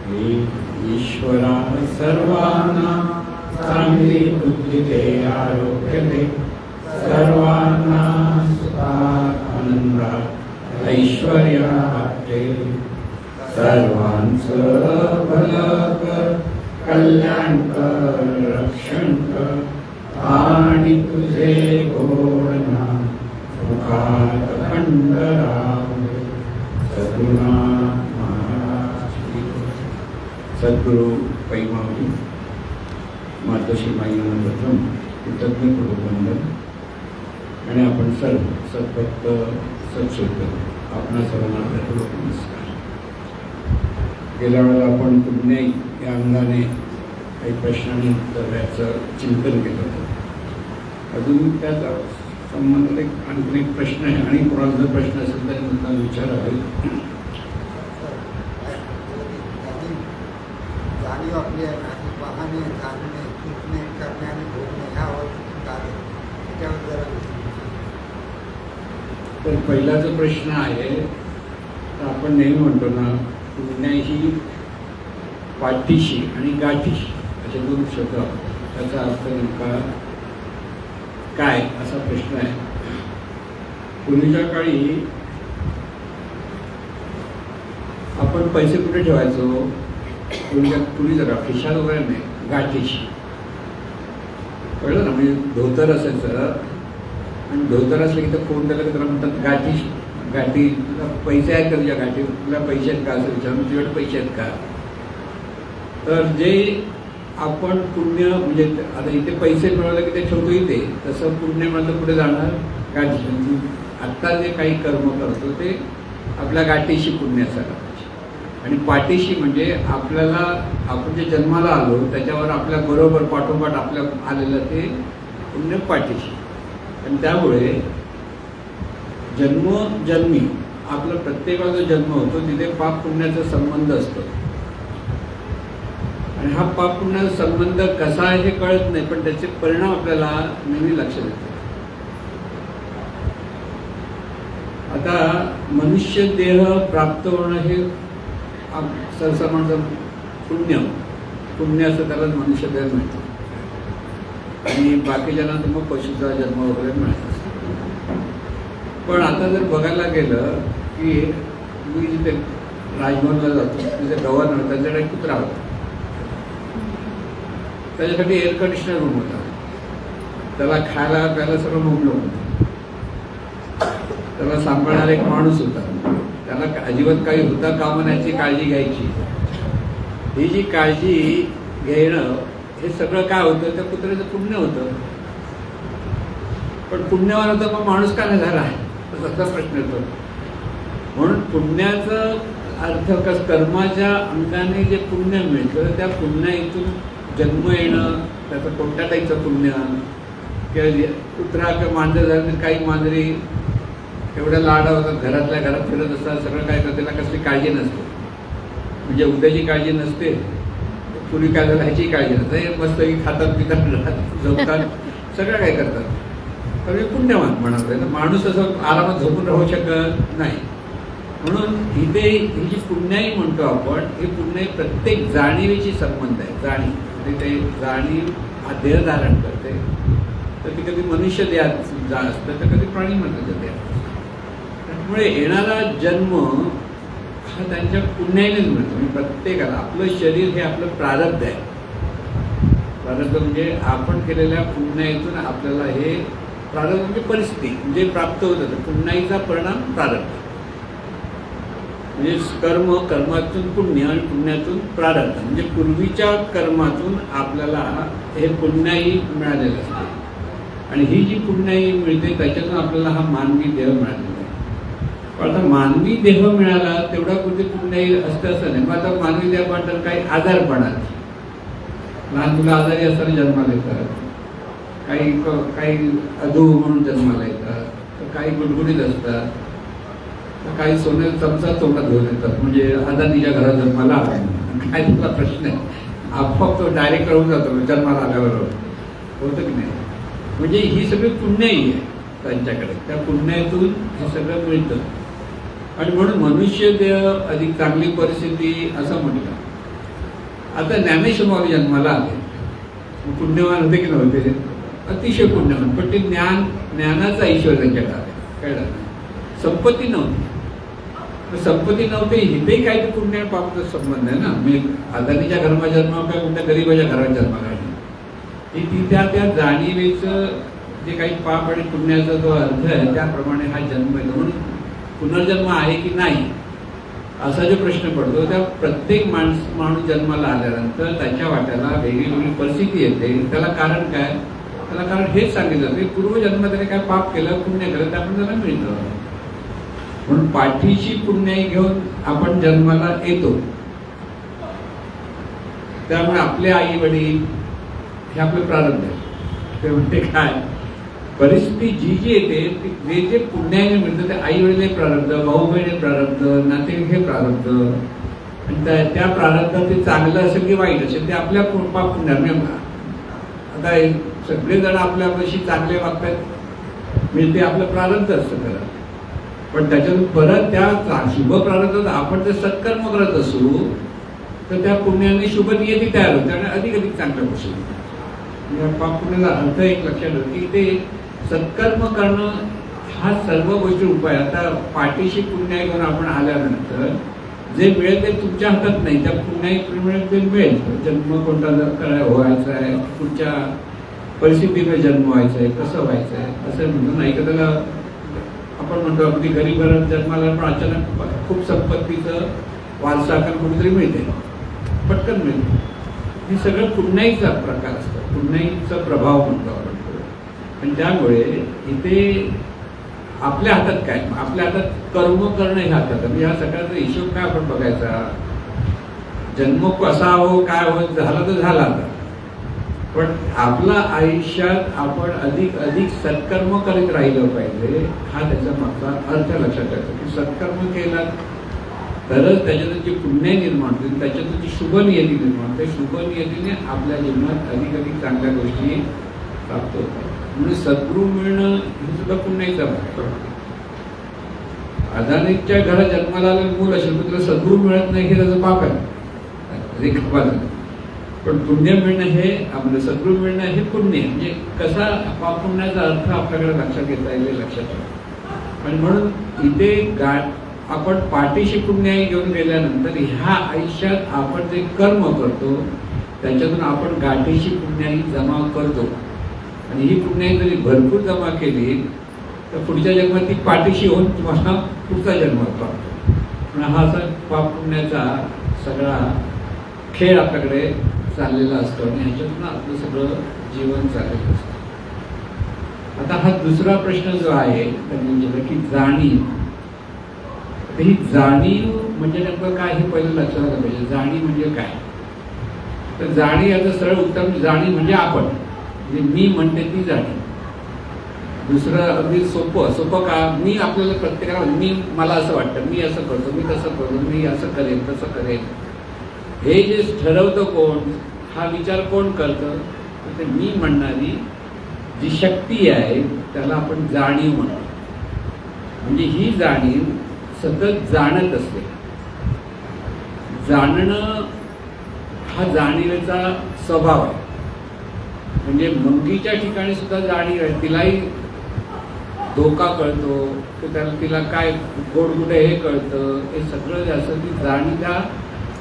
हे ईश्वरा सर्वांना चांगली बुद्धी दे, आरोग्य दे, सर्वांना सुखात आनंदात ऐश्वर्यात दे, सर्वांचं भलं कर, कल्याण कर, रक्षण कर आणि तुझे गोड नाम मुखात अखंड राहू दे. सद्गुरुनाथ महाराज की जय. सद्गुरु पैमावली मातोश्री माईंना प्रथम कृतज्ञपूर्वक वंदन. आणि आपण सर्व सद्भक्त सत्श्रोते आपणा सर्वांना हृदयपूर्वक नमस्कार. गेल्या वेळेला आपण पुण्याई या अंगाने काही प्रश्नांनी उत्तराचं चिंतन केलं होतं. अजून त्याचा संबंधित एक आणखी एक प्रश्न आहे आणि कोणाला जर प्रश्न असेल तरी मला विचारावे. जाणीव आपली आहे ना, पाहणे, जाणणे, शिकणे, करणे आणि भोगणे ह्यावर त्याच्यावर जरा तर पहिला जो प्रश्न आहे तर आपण नेहमी म्हणतो ना, पुण्याही पाठीशी आणि गाठीशी असे दोन शब्द वापरतात. त्याचा अर्थ नेमका काय असा प्रश्न आहे. पूर्वीच्या काळी आपण पैसे कुठे ठेवायचो? पूर्वी जरा खिशात वगैरे नाही, गाठीशी. कळलं ना, म्हणजे धोतर असायचं आणि धोतर असलं की तर फोन केला की त्याला म्हणतात गाठीशी. गाठी तुला पैसे आहेत का? तुझ्या गाठी तुला पैसे आहेत का असं विचारून तुझ्याकडे पैसे आहेत का? तर जे आपण पुण्य म्हणजे आता इथे पैसे मिळवले की ते ठेवतो इथे, तसं पुण्य मिळतं कुठे जाणार? गाठी. आत्ता जे काही कर्म करतो ते आपल्या गाठीशी पुण्य असायला पाहिजे. आणि पाठीशी म्हणजे आपल्याला आपण जे जन्माला आलो त्याच्यावर आपल्या बरोबर पाठोपाठ आपल्या आलेलं ते पुण्य पाठीशी. आणि त्यामुळे जन्मोजन्मी आपला प्रत्येकाचा जो जन्म होतो तिथे पाप पुण्याचा संबंध असतो. आणि हा पाप पुण्याचा संबंध कसा आहे हे कळत नाही, पण त्याचे परिणाम आपल्याला नेहमी लक्षात येतात. आता मनुष्य देह प्राप्त होणं हे सर्वसामान्य पुण्य असं त्याला मनुष्य देह मिळतं. आणि बाकीच्यांना तर मग पशुचा जन्म वगैरे मिळतो. पण आता जर बघायला गेलं की मी जिथे राजभवनला जातो तिथे गव्हर्नर त्यांच्याकडे एक कुत्रा होता. त्याच्यासाठी एअर कंडिशनर रूम होता. त्याला खायला प्यायला सगळं मोकळं होतं. त्याला सांभाळणारा एक माणूस होता. त्याला अजिबात काही होता कामा नये काळजी घ्यायची. ही जी काळजी घेणं हे सगळं काय होतं? त्या कुत्र्याचं पुण्य होतं. पण पुण्यवान होता मग माणूस का नाही झाला असा प्रश्न येतो. म्हणून पुण्याचं अर्थ कर्माच्या अंगाने जे पुण्य मिळतं त्या पुण्यातून जन्म येणं, त्याचं कोणत्या टाईपचं पुण्य किंवा कुत्रा किंवा मांजर झालं तर काही मांजरी एवढ्या लाडा होतात, घरातल्या घरात फिरत असतात, सगळं काय करतात, त्याला कसली काळजी नसते. म्हणजे उद्याची काळजी नसते, पूर्वी काय झालं ह्याची काळजी नसते. मस्त खातात पितात झोपतात सगळं काय करतात. तर हे पुण्यवान म्हणाले ना. माणूस असं आरामात झोपून राहू शकत नाही. म्हणून इथे ही जी पुण्याई म्हणतो आपण, ही पुण्याई प्रत्येक जाणीवेची संबंध आहे. जाणीव ते जाणीव देह धारण करते. तर ती कधी मनुष्य देहात असतं तर कधी प्राणी मात्राच्या देहात. त्यामुळे येणारा जन्म हा त्यांच्या पुण्याईनेच मिळतो. म्हणजे प्रत्येकाला आपलं शरीर हे आपलं प्रारब्ध आहे. प्रारब्ध म्हणजे आपण केलेल्या पुण्याईतून आपल्याला हे प्रारब्ध म्हणजे परिस्थिती म्हणजे प्राप्त होत होतं. पुण्याईचा परिणाम प्रारब्ध म्हणजे कर्मातून पुण्य आणि पुण्यातून प्रारब्ध. म्हणजे पूर्वीच्या कर्मातून आपल्याला हे पुण्याई मिळालेलं असते. आणि ही जी पुण्याई मिळते त्याच्यातून आपल्याला हा मानवी देह मिळालेला आहे. पण आता मानवी देह मिळाला तेवढा कुठे पुण्याई असतं असं नाही. मग आता मानवी देह म्हणतात काही आजारपणात, लहान मुलं आजारी असताना जन्माला येतात, काही अधू म्हणून जन्माला येतात, तर काही गुडगुडीत असतात, तर काही सोन्याचा चमचा तोंडात घेऊन येतात. म्हणजे अदानीच्या घरात जन्माला काय तुला प्रश्न आहे, आपोआप तो डायरेक्ट राहून जातो जन्माला आल्याबरोबर, होतं की नाही. म्हणजे ही सगळी पुण्याई आहे त्यांच्याकडे. त्या पुण्यातून हे सगळं मिळतं. आणि म्हणून मनुष्य देह अधिक चांगली परिस्थिती असं म्हटलं आता ज्ञानेश्वर माऊली जन्माला आले, पुण्यवान होते की नव्हते? अतिशय पुण्यवान, पण ते ज्ञानाचं ऐश्वर्य त्यांच्यात आलं. कळलं? संपत्ती नव्हती. संपत्ती नव्हती, इथेही काही पुण्य आणि पापाचा संबंध आहे ना. मी अदानीच्या घरात जन्म काय कोणत्या गरीबाच्या घरात जन्म काढली, ती त्या जाणीवेचं जे काही पाप आणि पुण्याचा जो अर्थ आहे त्याप्रमाणे हा जन्म आहे. म्हणून पुनर्जन्म आहे की नाही असा जो प्रश्न पडतो, त्या प्रत्येक माणूस जन्माला आल्यानंतर त्याच्या वाट्याला वेगळी वेगळी परिस्थिती येते. त्याला कारण काय? त्याला कारण हेच सांगितलं की पूर्वजन्म त्याने काय पाप केलं, पुण्य केलं, त्यामुळे त्याला मिळतं. म्हणून पाठीशी पुण्याई घेऊन आपण जन्माला येतो. त्यामुळे आपले आई वडील हे आपले प्रारब्ध आहे. ते म्हणते काय परिस्थिती जी येते जे जे पुण्याने मिळतं ते आई वडील प्रारब्ध, भाऊ बहिणी प्रारब्ध, नातेवाईक हे प्रारब्ध. आणि त्या प्रारब्धात ते चांगलं असेल की वाईट असेल ते आपल्या पाप पुण्याने. आता सगळेजण आपल्यापाशी चांगले वागतात म्हणजे ते आपलं प्रारब्ध असतं खरं. पण त्याच्यातून परत त्या शुभ प्रारब्धात आपण जर सत्कर्म करत असू तर त्या पुण्याने शुभ नियती तयार होते आणि अधिक अधिक चांगल्या गोष्टी. पाप पुण्याचा अर्थ एक लक्षात ठेवा की ते सत्कर्म करणं हा सर्व गोष्टी उपाय. आता पाठीशी पुण्य घेऊन आपण आल्यानंतर जे मिळेल ते तुमच्या हातात नाही, त्या पुण्याप्रमाणे ते मिळेल. जन्म कोणता व्हायचा आहे, कुठच्या परिस्थितीमध्ये जन्म व्हायचा आहे, कसं व्हायचं आहे असं म्हणतो नाही. एखाद्याला आपण म्हणतो अगदी गरीब घरात जन्माला पण अचानक खूप संपत्तीचं वारसा कुठेतरी मिळते, पटकन मिळते. हे सगळं पुण्याईचा प्रकार असतो, पुण्याईचा प्रभाव म्हणतो आपण. आणि त्यामुळे इथे आपल्या हातात काय, आपल्या हातात कर्म करणं हे हातात. म्हणजे ह्या सगळ्याचा हिशोब काय आपण बघायचा, जन्म कसा हो काय हो झाला तर झाला आता, पण आपल्या आयुष्यात आपण अधिक अधिक सत्कर्म करीत राहिलं पाहिजे. हा त्याचा मागचा अर्थ लक्षात ठेवायचा की सत्कर्म केला तरच त्याच्यातून जी पुण्य निर्माण होतील, त्याच्यातून जी शुभ नियती निर्माण होते. शुभ नियतीने आपल्या जीवनात अधिक अधिक चांगल्या गोष्टी प्राप्त होतात. म्हणजे सद्गुरू मिळणं हे सुद्धा पुण्याचा भाग. अदानीच्या घरात जन्माला आलेलं मूल असेल तर त्याला सद्गुरू मिळत नाही हे त्याचं पाप आहे, पण पुण्य मिळणं हे म्हणजे सद्गुरू मिळणं हे पुण्य. म्हणजे कसा पाप पुण्याचा अर्थ आपल्याकडे लक्षात घेता येईल, लक्षात ठेवा. आणि म्हणून इथे आपण पाठीशी पुण्याई घेऊन गेल्यानंतर ह्या आयुष्यात आपण जे कर्म करतो त्याच्यातून आपण गाठीशी पुण्याई जमा करतो. आणि ही पुण्याई जरी भरपूर जमा केली तर पुढच्या जन्मात ती पाठीशी होऊन तुम्हाला पुढचा जन्म प्राप्त. पण हा असा पाप पुण्याचा सगळा खेळ आपल्याकडे चाललेला असतो आणि ह्याच्यातून आपलं सगळं जीवन चाललेलं असतं. आता हा दुसरा प्रश्न जो आहे म्हणजे की जाणीव. ही जाणीव म्हणजे नेमकं काय हे पहिलं लक्षात आलं पाहिजे. जाणीव म्हणजे काय, तर जाणीव याचं सरळ उत्तर जाणीव म्हणजे आपण, म्हणजे मी म्हणते ती जाणीव. दुसरं अगदी सोपं का, मी आपल्याला प्रत्येकाला मला असं वाटतं, मी असं करतो, मी तसं करतो, मी असं करेन तसं करेन, हे जे ठरवतं कोण, हा विचार कोण करतं, तर मी म्हणणारी जी शक्ती आहे त्याला आपण जाणीव म्हणतो. म्हणजे ही जाणीव सतत जाणत असते. जाणणं हा जाणीवेचा स्वभाव आहे. म्हणजे मुंगीच्या ठिकाणी सुद्धा जाणीव आहे, तिलाही धोका कळतो, तिला काय गोडगुडे हे कळतं. हे सगळं जास्त ती जाणीव त्या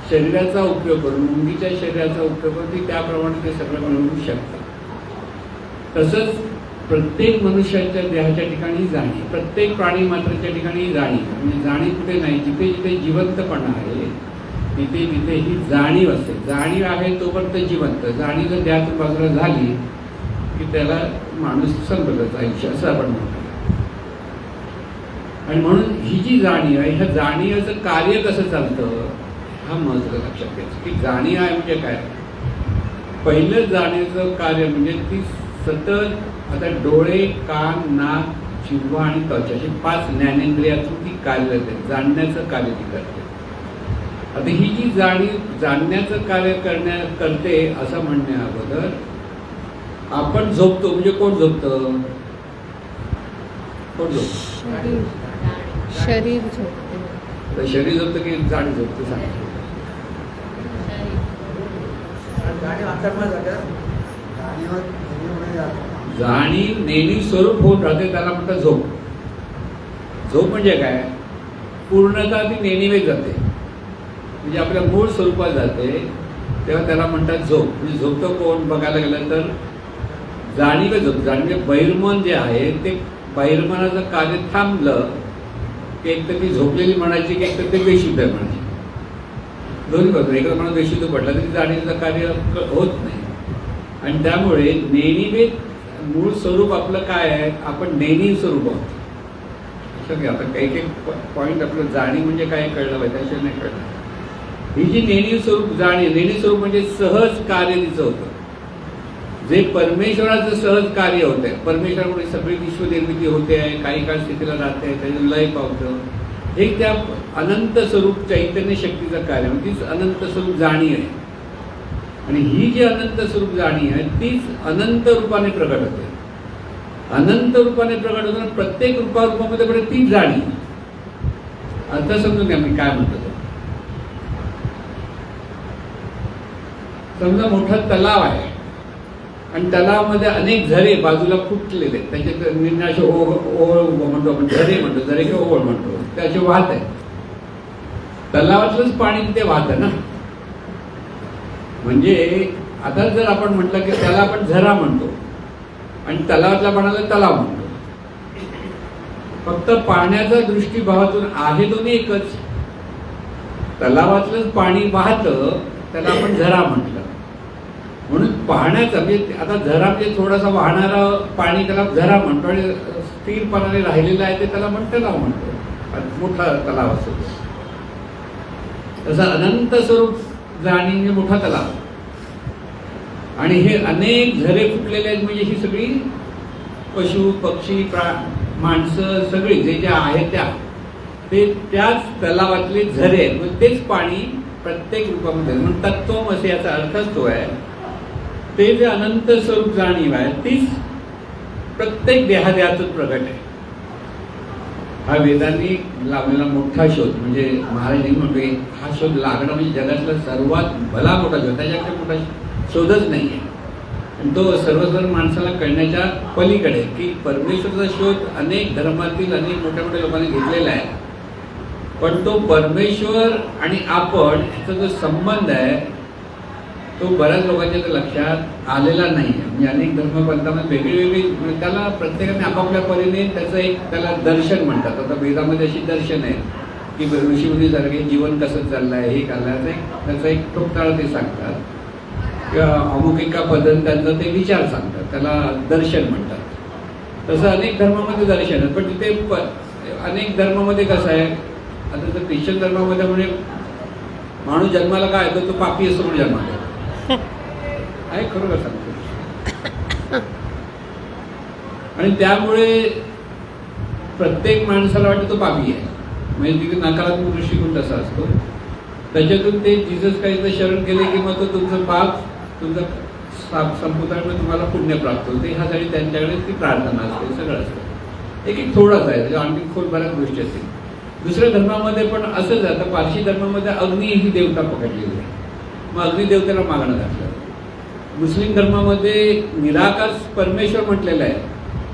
शरीराचा उपयोग करून, मुंगीच्या शरीराचा उपयोग करून ती त्याप्रमाणे ते सगळं मिळवू शकतं. तसंच प्रत्येक मनुष्याच्या देहाच्या ठिकाणी जाणीव, प्रत्येक प्राणी मात्राच्या ठिकाणी जाणीव. म्हणजे जाणीव कुठे नाही, जिथे जिथे जिवंतपणा आहे तिथे तिथे ही जाणीव असते. जाणीव आहे तोपर्यंत जिवंत. जाणीव जर देहातून बाजूला झाली की त्याला माणूस संपतच आयुष्य असं आपण म्हणतो. आणि म्हणून ही जी जाणीव आहे, ह्या जाणीवाचं कार्य कसं चालतं हा महत्त्वाचं लक्षात घ्यायचं. की जाणीव आहे म्हणजे काय, पहिलं जाणीवचं कार्य म्हणजे ती सतत, आता डोळे, कान, नाक, जिव्हा आणि त्वचा अशी 5 ज्ञानेंद्रियातून ती कार्य करते, जाणण्याचं कार्य ती करते. आता ही जी जाणीव जाणण्याचं कार्य करते असं म्हणण्या अगोदर आपण झोपतो. म्हणजे कोण झोपतं, कोण झोपतं, शरीर झोपतं. शरीर झोपतं की जाणीव झोपतं, सांगतो. अंतर्मन झालं जाणीव नेहमीमुळे जातो. जाणीव नेहमी स्वरूप होऊन राहते, त्याला म्हणतात झोप. झोप म्हणजे काय? पूर्णतः ती नेणीवेच जाते, म्हणजे आपल्या मूळ स्वरूपात जाते, तेव्हा त्याला म्हणतात झोप. म्हणजे झोपतं कोण बघायला गेलं तर जाणीवे झोप. जाणीवे बहिर्मन जे आहे ते बहिर्मनाचं कार्य थांबलं की एक तर ती झोपलेली म्हणायची की एक तर ते बेशुद्ध म्हणायची. दोन्ही बघतो, एखादा म्हणून बेशुद्ध पडला तरी जाणीवेचं कार्य होत नाही. आणि त्यामुळे नेणीवे मूळ स्वरूप आपलं काय आहे? आपण नेणीव स्वरूप आहोत. सगळे आता काही काही पॉईंट आपलं जाणीव म्हणजे काय कळलं पाहिजे, त्याशिवाय नाही कळलं. ही जी नेणीव स्वरूप जाणीव, नेणीव स्वरूप म्हणजे सहज कार्य तिचं होतं, जे परमेश्वराचं सहज कार्य होत आहे. परमेश्वरामुळे सगळी विश्वनिर्मिती होते आहे, काही काळ स्थितीला राहते, त्याचं लय पावतं. हे त्या अनंत स्वरूप चैतन्य शक्तीचं कार्य, तीच अनंत स्वरूप जाणीव आहे. आणि ही जी अनंत स्वरूप जाणीव आहे तीच अनंत रूपाने प्रगट होते. अनंत रूपाने प्रगट होताना प्रत्येक रूपामध्ये पण तीच जाणीव. आता समजून घ्या मी काय म्हणतो. समजा मोठा तलाव आहे आणि तलावामध्ये अनेक झरे बाजूला फुटलेले आहेत, त्याच्यात निर्णाश ओळ म्हणतो आपण, झरे म्हणतो, झरे किंवा ओळ म्हणतो, त्याचे वाहत आहे. तलावातलंच पाणी तिथे वाहतं ना. म्हणजे आता जर आपण म्हटलं की त्याला आपण झरा म्हणतो आणि तलावातल्या पाण्याला तलाव म्हणतो, फक्त पाण्याच्या दृष्टीभावातून आहे दोन्ही एकच. तलावातलंच पाणी वाहतं, त्याला आपण झरा म्हटलं. म्हणून पाहण्याचं म्हणजे आता झरा म्हणजे थोडासा वाहणारा पाणी त्याला झरा म्हणतो, आणि स्थिरपणाने राहिलेलं आहे ते त्याला आपण तलाव म्हणतो, मोठा तलाव असतो. तसं अनंत स्वरूप जाणीव म्हणजे मोठा तलाव. आणि हे अनेक झरे फुटलेले आहेत, म्हणजे ही सगळी पशु पक्षी माणसं सगळी जे जे आहेत ते त्याच तलावातले झरे आहेत. म्हणजे तेच पाणी प्रत्येक रूपामध्ये, म्हणून तत्वमसी याचा अर्थच तो आहे. ते जे अनंत स्वरूप जाणीव आहे तीच प्रत्येक देहातून प्रगट आहे. हा वेदांनी लावलेला मोठा शोध, म्हणजे महाराजांनी म्हणतोय हा शोध लागणं म्हणजे जगातला सर्वात भला मोठा शोध, त्याच्याकडे मोठा शोधच नाही आहे. आणि तो सर्वसाधारण माणसाला कळण्याच्या पलीकडे, की परमेश्वराचा शोध अनेक धर्मातील अनेक मोठ्या मोठ्या लोकांनी घेतलेला आहे, पण तो परमेश्वर आणि आपण याचा जो संबंध आहे तो बऱ्याच लोकांच्या लक्षात आलेला नाही आहे. म्हणजे अनेक धर्मपंथामध्ये वेगळी त्याला प्रत्येकाने आपापल्या परीने त्याचं एक त्याला दर्शन म्हणतात. आता वेदामध्ये अशी दर्शन आहे की ऋषीमुनीसारखे जीवन कसं चाललं आहे हे काढल्याचं त्याचा एक ठोकताळ ते सांगतात, किंवा अमुक एका पद्धतीचा ते विचार सांगतात, त्याला दर्शन म्हणतात. तसं अनेक धर्मामध्ये दर्शन आहे. पण तिथे अनेक धर्मामध्ये कसं आहे, आता जर ख्रिश्चन धर्मामध्ये म्हणजे माणूस जन्माला काय येतो तो पापी असतो म्हणून जन्माला आहे, खरोखर सांगतो. आणि त्यामुळे प्रत्येक माणसाला वाटतं तो पापी आहे, म्हणजे तिथे नकारात्मक दृष्टिकोन तसा असतो. त्याच्यातून ते जीसस काहीचं शरण केले की मग तो तुमचं पाप तुमचं संपुतामुळे तुम्हाला पुण्य प्राप्त होते, ह्यासाठी त्यांच्याकडे ती प्रार्थना असते, सगळं असतं. एक थोडंच आहे, आणखी खूप बऱ्याच गोष्टी असतील. दुसऱ्या धर्मामध्ये पण असंच आहे. आता पारशी धर्मामध्ये अग्नी ही देवता पकडलेली आहे, मग अग्निदेवतेला मागणं घातलं. मुस्लिम धर्मामध्ये निराकार परमेश्वर म्हटलेला आहे,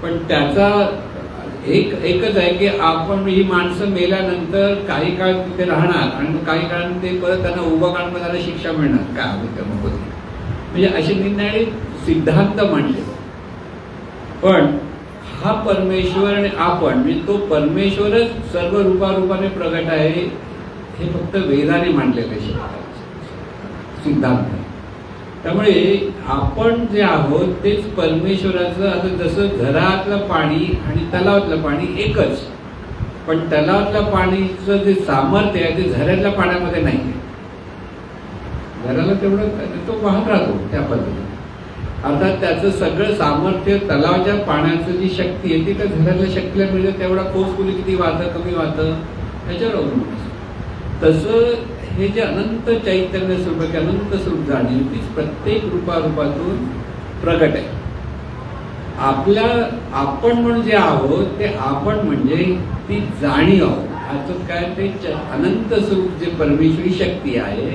पण त्याचा एकच आहे की आपण ही माणसं मेल्यानंतर काही काळ तिथे राहणार आणि काही काळाने ते परत त्यांना उभं काळामध्ये त्यांना शिक्षा मिळणार काय अग्नी धर्मामध्ये. म्हणजे असे निर्णय सिद्धांत मांडले. पण हा परमेश्वर आणि आपण म्हणजे तो परमेश्वरच सर्व रूपाने प्रगट आहे, हे फक्त वेदाने मांडलेले सिद्धांत. त्यामुळे आपण जे आहोत तेच परमेश्वराचं. आता जसं झरातलं पाणी आणि तलावातलं पाणी एकच, पण तलावातल्या पाणीचं जे सामर्थ्य आहे ते झऱ्यातल्या पाण्यामध्ये नाही आहे. झऱ्याला तेवढं तो वाहत राहतो त्या पद्धतीने. अर्थात त्याचं सगळं सामर्थ्य तलावाच्या पाण्याचं जी शक्ती आहे ती त्या झऱ्यातल्या शक्तीला मिळते, तेवढा पोचपुली किती वाहतं कमी वाहतं त्याच्यावर अवलंबून असतं. तसं हे जे अनंत चैतन्य स्वरूप अनंत स्वरूप जाणीव तीच प्रत्येक रूपातून प्रगट आहे. आपण म्हणून जे आहोत ते आपण म्हणजे ती जाणीव आहोत. ह्याचं काय ते अनंत स्वरूप जे परमेश्वरी शक्ती आहे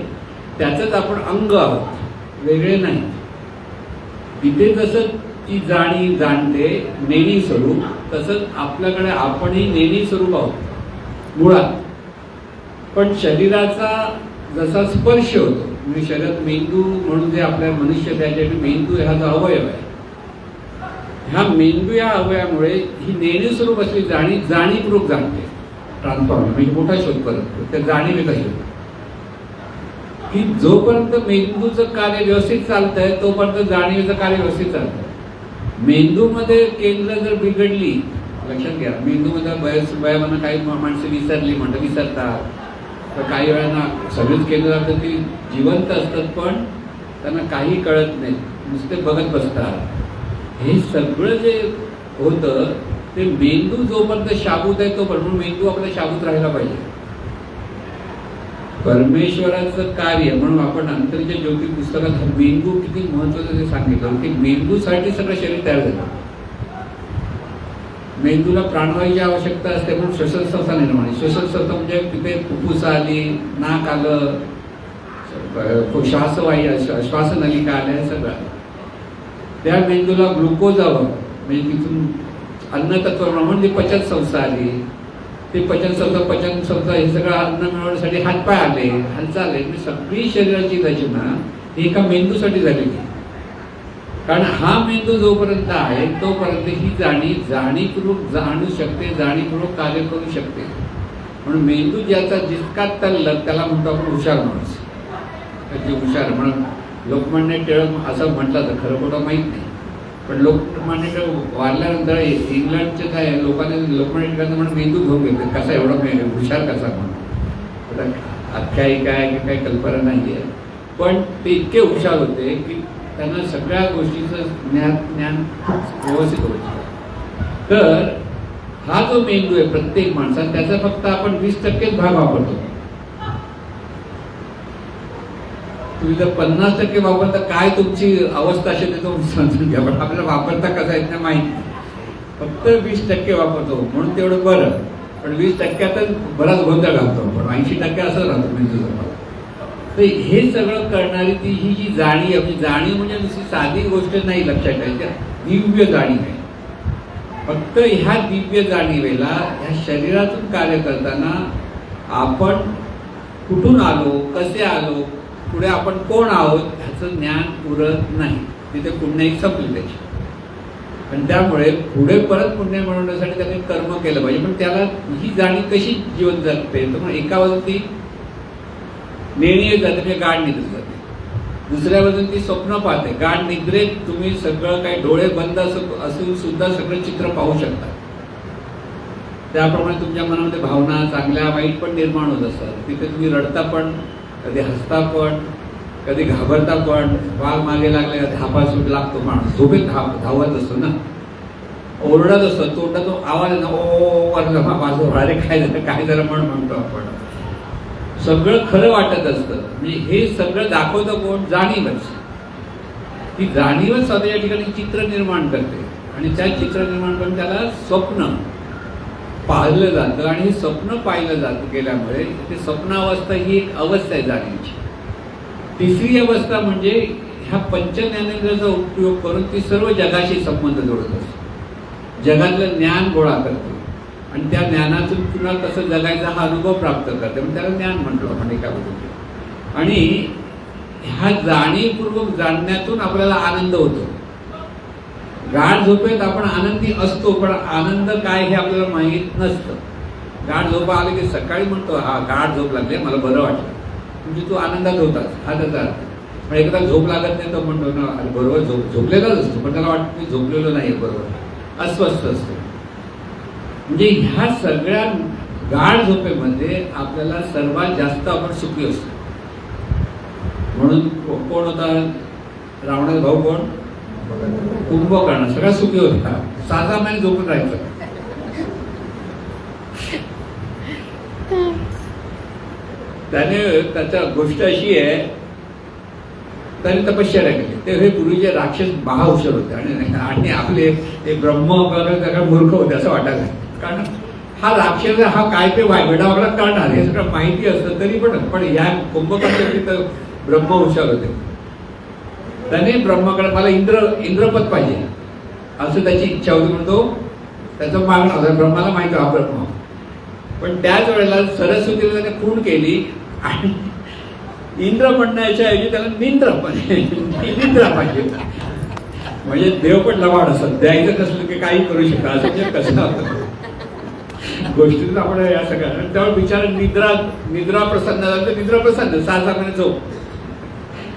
त्याचंच आपण अंग आहोत. वेगळे नाही. तिथे जसं ती जाणीव जाणते नेणी स्वरूप, तसंच आपल्याकडे आपणही नेणी स्वरूप आहोत मुळात. पण शरीराचा जसा स्पर्श होतो, म्हणजे शरीरात मेंदू म्हणून जे आपल्या मनुष्य त्याच्यासाठी मेंदू हा जो अवयव आहे, ह्या मेंदू या अवयवामुळे ही नेणी स्वरूप असली जाणीवपूर्वक जाणते. ट्रान्सफॉर्म म्हणजे मोठा शोध करत त्या जाणीवेचा शोध की जोपर्यंत मेंदूचं कार्य व्यवस्थित चालतंय तोपर्यंत जाणीवेचं कार्य व्यवस्थित चालतंय. मेंदूमध्ये केंद्र जर बिघडली, लक्षात घ्या, मेंदूमध्ये बयामानं काही माणसं विसरतात, तर काही वेळांना सगळीच केंद्र असतात ती जिवंत असतात पण त्यांना काही कळत नाही, नुसते बघत बसतात. हे सगळं जे होतं ते मेंदू जोपर्यंत शाबूत आहे तोपर्यंत मेंदू आपला शाबूत राहायला पाहिजे. परमेश्वराचं कार्य म्हणून आपण अंतर्च्या ज्योती पुस्तकात मेंदू किती महत्वाचं ते सांगितलं की मेंदूसाठी सगळं शरीर तयार झालं. मेंदूला प्राणवायूची आवश्यकता असते म्हणून श्वसन संस्था निर्माण. श्वसन संस्था म्हणजे तिथे फुफ्फुस आली, नाक आलं, श्वासनलिका आल्या, सगळं. त्या मेंदूला ग्लुकोज हवं म्हणजे तिथून अन्नतत्व म्हणजे पचन संस्था आली. ते पचन संस्था हे सगळं अन्न मिळवण्यासाठी हातपाय आले, हालचाल आले. म्हणजे सगळी शरीराची रचना ही एका मेंदूसाठी झालेली. कारण हा मेंदू जोपर्यंत आहे तोपर्यंत ही जाणीवपूर्वक जाणू शकते, जाणीवपूर्वक कार्य करू शकते. म्हणून मेंदू ज्याचा जितका तल्लक त्याला म्हणतो आपण हुशार माणूस. त्याची हुशार म्हणून लोकमान्य टिळक असं म्हटलं तर खरं खोटं माहीत नाही, पण लोकमान्य टिळक वारल्यानंतर इंग्लंडचे काय लोकांनी लोकमान्य टिळकांना म्हणून मेंदू घेऊन घेतले, कसा एवढा हुशार कसा म्हणून. आख्यायिका आहे की काही कल्पना नाही आहे, पण ते इतके हुशार होते की त्यांना सगळ्या गोष्टीचं ज्ञान व्यवस्थित होतं. तर हा जो मेंदू आहे प्रत्येक माणसात त्याचा फक्त आपण 20% भाग वापरतो. तुम्ही जर 50% वापरता काय तुमची अवस्था असेल ते तुम्ही समजून घ्या. पण आपल्याला वापरता कसा येत नाही माहीत नाही. फक्त 20% वापरतो म्हणून तेवढं बरं. पण 20%तच बराच गोंधळ घालतो. पण 80% असं राहतो मेंदूचा. तर हे सगळं करणारी ती ही जी जाणीव म्हणजे नुसती साधी गोष्ट नाही, लक्षात ठेवायची, दिव्य जाणीव आहे. फक्त ह्या दिव्य जाणीवेला ह्या शरीरातून कार्य करताना आपण कुठून आलो, कसे आलो, पुढे आपण कोण आहोत ह्याचं ज्ञान पुरत नाही. तिथे पुण्य एक संपली त्याची. आणि त्यामुळे पुढे परत पुण्य मिळवण्यासाठी त्यांनी कर्म केलं पाहिजे. पण त्याला ही जाणीव कशी जीवन जगते, तर मग एका बाजून ती नेणी जाते म्हणजे गाढ निद्रेत जाते, दुसऱ्या बाजून ती स्वप्न पाहते. गाढ निद्रेत तुम्ही सगळं काही डोळे बंद असून सुद्धा सगळं चित्र पाहू शकता. त्याप्रमाणे तुमच्या मनामध्ये भावना चांगल्या वाईट पण निर्माण होत असतात. तिथे तुम्ही रडता पण, कधी हसता पण, कधी घाबरता पण. वाघ मागे लागले धापा सुट लागतो माणूस, झोपेत धावत असतो ना, ओरडत असतो, तोंडातून आवाज ना ओ माझं अरे काय झालं म्हणतो आपण. सगळं खरं वाटत असतं. म्हणजे हे सगळं दाखवतं कोण? जाणीवच. ती जाणीवच स्वतःच्या ठिकाणी चित्र निर्माण करते आणि त्या चित्र निर्माण करून त्याला स्वप्न पाहिलं जातं. आणि हे स्वप्न पाहिलं जातं गेल्यामुळे ते स्वप्नावस्था ही एक अवस्था आहे जाणीवची. तिसरी अवस्था म्हणजे ह्या पंचज्ञानेंद्रियाचा उपयोग करून ती सर्व जगाशी संबंध जोडत असते, जगातलं ज्ञान गोळा करते आणि त्या ज्ञानातून पुन्हा कसं जगायचा हा अनुभव प्राप्त करते. म्हणजे त्याला ज्ञान म्हटलं आपण एका बाजूने. आणि ह्या जाणीवपूर्वक जाणण्यातून आपल्याला आनंद होतो. गाढ झोपेत आपण आनंदी असतो, पण आनंद काय हे आपल्याला माहीत नसतं. गाढ झोपा आले की सकाळी म्हणतो हा गाढ झोप लागली, मला बरं वाटलं, म्हणजे तू आनंदात होतास, हा त्याचा अर्थ. पण एकदा झोप लागत नाही तर म्हणतो ना बरोबर झोपलेलाच असतो, पण त्याला वाटतं मी झोपलेलो नाही, बरोबर अस्वस्थ असतो. म्हणजे ह्या सगळ्या गाढ झोपेमध्ये आपल्याला सर्वात जास्त आपण सुखी असतो. म्हणून कोण होता रावणाचा भाऊ? कोण? कुंभकर्ण. सगळ्यात सुखी होता, 6 महिने झोपून राहायचं. त्याने त्याच्या गोष्ट अशी आहे, त्याने तपश्चर्या केली. ते हे पूर्वीचे राक्षस महाहुशार होते आणि आपले ते ब्रह्म त्याला मूर्ख होते असं वाटायला. कारण हा राक्षस हा काय ते वेडावाकडा करणार हे सगळं माहिती असतं तरी पण ह्या कुंभकर्णाचे तर ब्रह्म हुशार होते. त्याने ब्रह्माकडे मला इंद्रपद पाहिजे असं त्याची इच्छा होती, म्हणतो त्याचं मागणं होतं. ब्रह्माला माहिती हा ब्रह्म. पण त्याच वेळेला सरस्वतीला त्याने खूण केली आणि इंद्र म्हणण्याच्या ऐवजी त्याला निंद्र पाहिजे. म्हणजे देव पण लवाड असत, द्यायचं कसलं की काही करू शकता असं म्हणजे कसं होतं गोष्टीत आपण या सगळ्या. त्यामुळे विचार निद्रा प्रसन्न झालं तर निद्रा प्रसन्न 6 महिने झोप.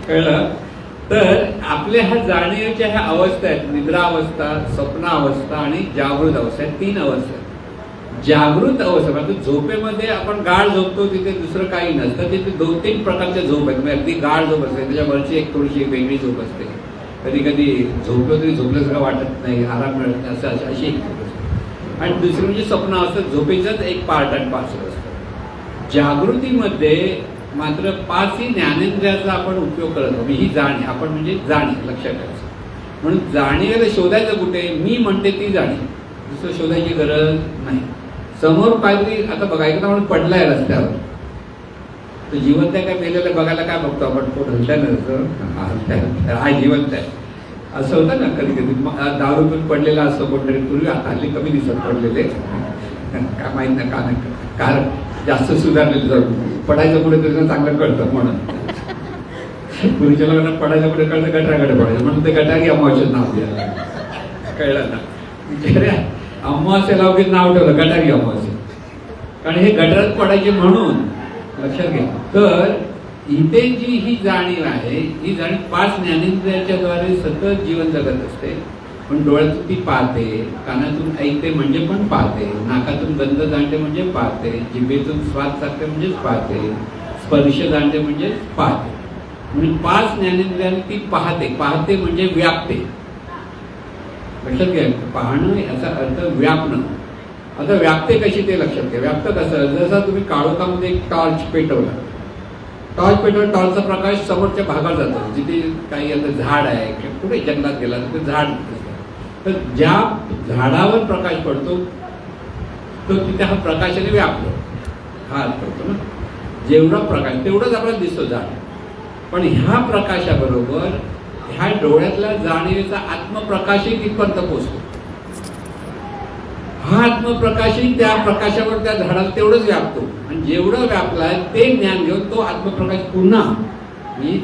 कळलं? तर आपल्या ह्या जाणीवेच्या ह्या अवस्था आहेत, निद्रावस्था, स्वप्नावस्था आणि जागृत अवस्था, 3 अवस्था. जागृत अवस्था म्हणजे झोपेमध्ये आपण गाढ झोपतो, तिथे दुसरं काही नसतं. तिथे 2-3 प्रकारच्या झोप आहेत. म्हणजे अगदी गाढ झोप असते, त्याच्यावरची एक थोडीशी वेगळी झोप असते. कधी कधी झोपलं तरी झोपल्यासारखं वाटत नाही, आराम मिळत नाही, असं अशी एक झोप असते. आणि दुसरी म्हणजे स्वप्न असतं, झोपेचंच एक पार्ट आणि पार्सल असतं. जागृतीमध्ये मात्र 5ही ज्ञानेंद्रियाचा आपण उपयोग करत आहोत. ही जाणीव आपण म्हणजे जाणीव लक्षात ठेवायचं. म्हणून जाणीवेला शोधायचं कुठे? मी म्हणते ती जाणीव, दुसरं शोधायची गरज नाही. समोर काहीतरी आता बघा एकदा म्हणून पडलाय रस्त्यावर, तो जिवंत आहे काय मेलेलं बघायला काय बघतो आपण? पोट हलत्यानं हा जिवंत आहे असं होतं ना. कधी कधी दारू पण पडलेला असतो कोणतरी, पूर्वी आता हल्ली कमी दिसत पडलेले, काय माहीत नाही का, नाही कारण जास्त सुधारलेलं जाऊन पडायचं पुढे तरी चांगलं कळतं. म्हणून पूर्वीच्या लोकांना पडायचं पुढे कळतं, गटाराकडे पडायचं म्हणून ते गटारी अमावस्या नाव द्यायला. कळलं ना? विचार अमावस्या लावून नाव ठेवलं गटारी अमावस्या, कारण हे गटारात पडायचे म्हणून. लक्षात घ्या. तर इथे जी ही जाणीव आहे, ही जाणीव 5 ज्ञानेंद्रियाच्या द्वारे सतत जीवन जगत असते. पण डोळ्यातून ती पाहते, कानातून ऐकते म्हणजे पण पाहते, नाकातून गंध जाणते म्हणजे पाहते, जिभेतून स्वाद चाकते म्हणजेच पाहते, स्पर्श जाणते म्हणजेच पाहते. म्हणून 5 ज्ञानेंद्रियाने ती पाहते. पाहते म्हणजे व्यापते. लक्षात घ्या, पाहणं याचा अर्थ व्यापणं. आता व्यापते कशी ते लक्षात घ्या. व्याप्त कसं? जसं तुम्ही काळोखामध्ये एक टॉर्च पेटवला, टॉर्चचा प्रकाश समोरच्या भागात जातो, जिथे काही आता झाड आहे किंवा कुठे जंगलात गेला तर झाड असतं. तर ज्या झाडावर प्रकाश पडतो तो तिथे हा प्रकाशाने व्यापतो, हा पडतो ना. जेवढा प्रकाश तेवढंच आपल्याला दिसतो झाड. पण ह्या प्रकाशाबरोबर ह्या डोळ्यातल्या जाणीवेचा आत्मप्रकाशही तिथपर्यंत पोचतो. हा आत्मप्रकाशही त्या प्रकाशावर त्या झाडाला तेवढंच व्यापतो. आणि जेवढं व्यापलाय ते ज्ञान घेऊन तो आत्मप्रकाश पुन्हा ही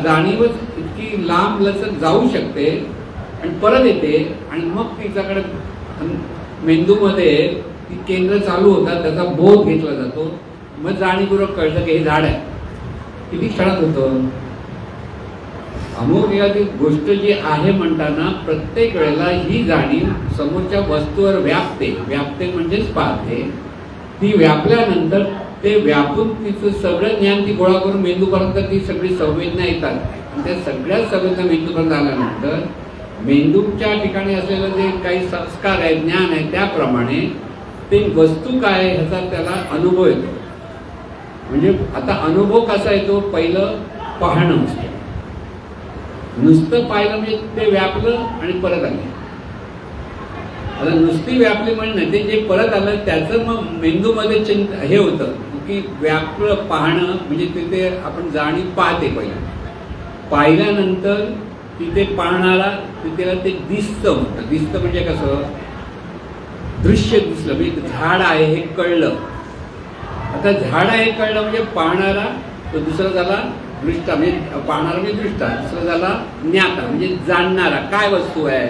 जाणीवच इतकी लांब लचक जाऊ शकते आणि परत येते. आणि मग तिच्याकडे मेंदूमध्ये ती केंद्र चालू होतात, त्याचा बोध घेतला जातो. मग जाणीवपूर्वक कळतं की हे झाड आहे. किती क्षणात होतं? अमुक एखादी गोष्ट जी आहे म्हणताना प्रत्येक वेळेला ही जाणीव समोरच्या वस्तूवर व्यापते म्हणजेच पाहते. ती व्यापल्यानंतर ते व्यापून तिचं सगळं ज्ञान ती गोळा करून मेंदूपर्यंत ती सगळी संवेदना येतात. आणि त्या सगळ्या संवेदना मेंदूपर्यंत आल्यानंतर मेंदूच्या ठिकाणी असलेलं जे काही संस्कार आहे, ज्ञान आहे, त्याप्रमाणे ते वस्तू काय ह्याचा त्याला अनुभव येतो. म्हणजे आता अनुभव कसा येतो? पहिलं पाहणं असतं. नुसतं पाहिलं म्हणजे ते व्यापलं आणि परत आले. आता नुसती व्यापली म्हणजे ते जे परत आलं त्याचं मग मेंदूमध्ये हे होतं की व्यापलं पाहणं म्हणजे तिथे आपण जाणीव पाहते. पहिलं पाहिल्यानंतर तिथे पाहणारा तिथे ते दिसतं म्हणतं. दिसतं म्हणजे कसं? दृश्य दिसलं म्हणजे झाड आहे हे कळलं. आता झाड आहे कळलं म्हणजे पाहणारा तो दुसरा झाला दृष्टा, म्हणजे पाहणारा म्हणजे दृष्टा. दुसरा झाला ज्ञाता म्हणजे जाणणारा काय वस्तू आहे.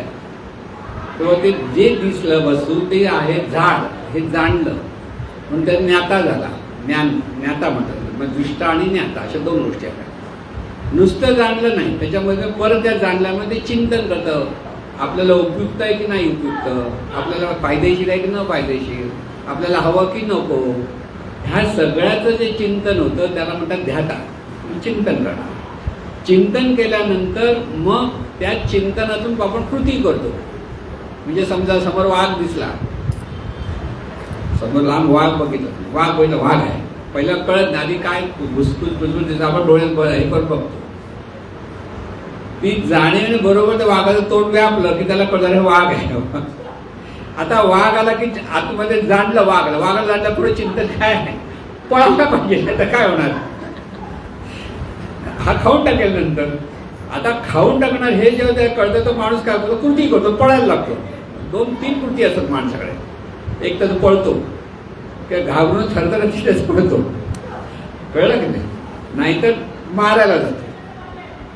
तेव्हा ते जे दिसलं वस्तू ते आहे झाड, हे जाणलं म्हणून त्या ज्ञाता झाला. ज्ञाता म्हणतात. मग दृष्टा आणि ज्ञाता अशा 2 गोष्टी आहेत. नुसतं जाणलं नाही, त्याच्यामध्ये परत त्या जाणल्यामध्ये चिंतन करतं. आपल्याला उपयुक्त आहे की नाही उपयुक्त, आपल्याला फायदेशीर आहे की न फायदेशीर, आपल्याला हवं की नको, ह्या सगळ्याचं जे चिंतन होतं त्याला म्हणतात ध्याता. चिंतन करणं. चिंतन केल्यानंतर मग त्या चिंतनातून आपण कृती करतो. म्हणजे समजा समोर वाघ दिसला, समोर लांब वाघ बघितलं, वाघ आहे. पहिला कळत नाही, आधी काय भुसभुस दिसतं, आपण डोळ्यात हे करून बघतो. ती जाणीवेने बरोबर त्या वाघाचं तोंड व्यापलं की त्याला कळलं हे वाघ आहे. आता वाघ आला की आतमध्ये जाणलं वाघाला जाणलं पुढे चिंतन काय आहे, पळायला पाहिजे. तर काय होणार? हा खाऊन टाकल्यानंतर आता खाऊन टाकणार हे जेव्हा त्याला कळतं तो माणूस काय करतो, कृती करतो, पळायला लागतो. 2-3 कृती असतात माणसाकडे. एक तर तो पळतो किंवा घाबरून थरथर तिथेच पळतो, कळलं की नाही, नाहीतर मारायला जातो.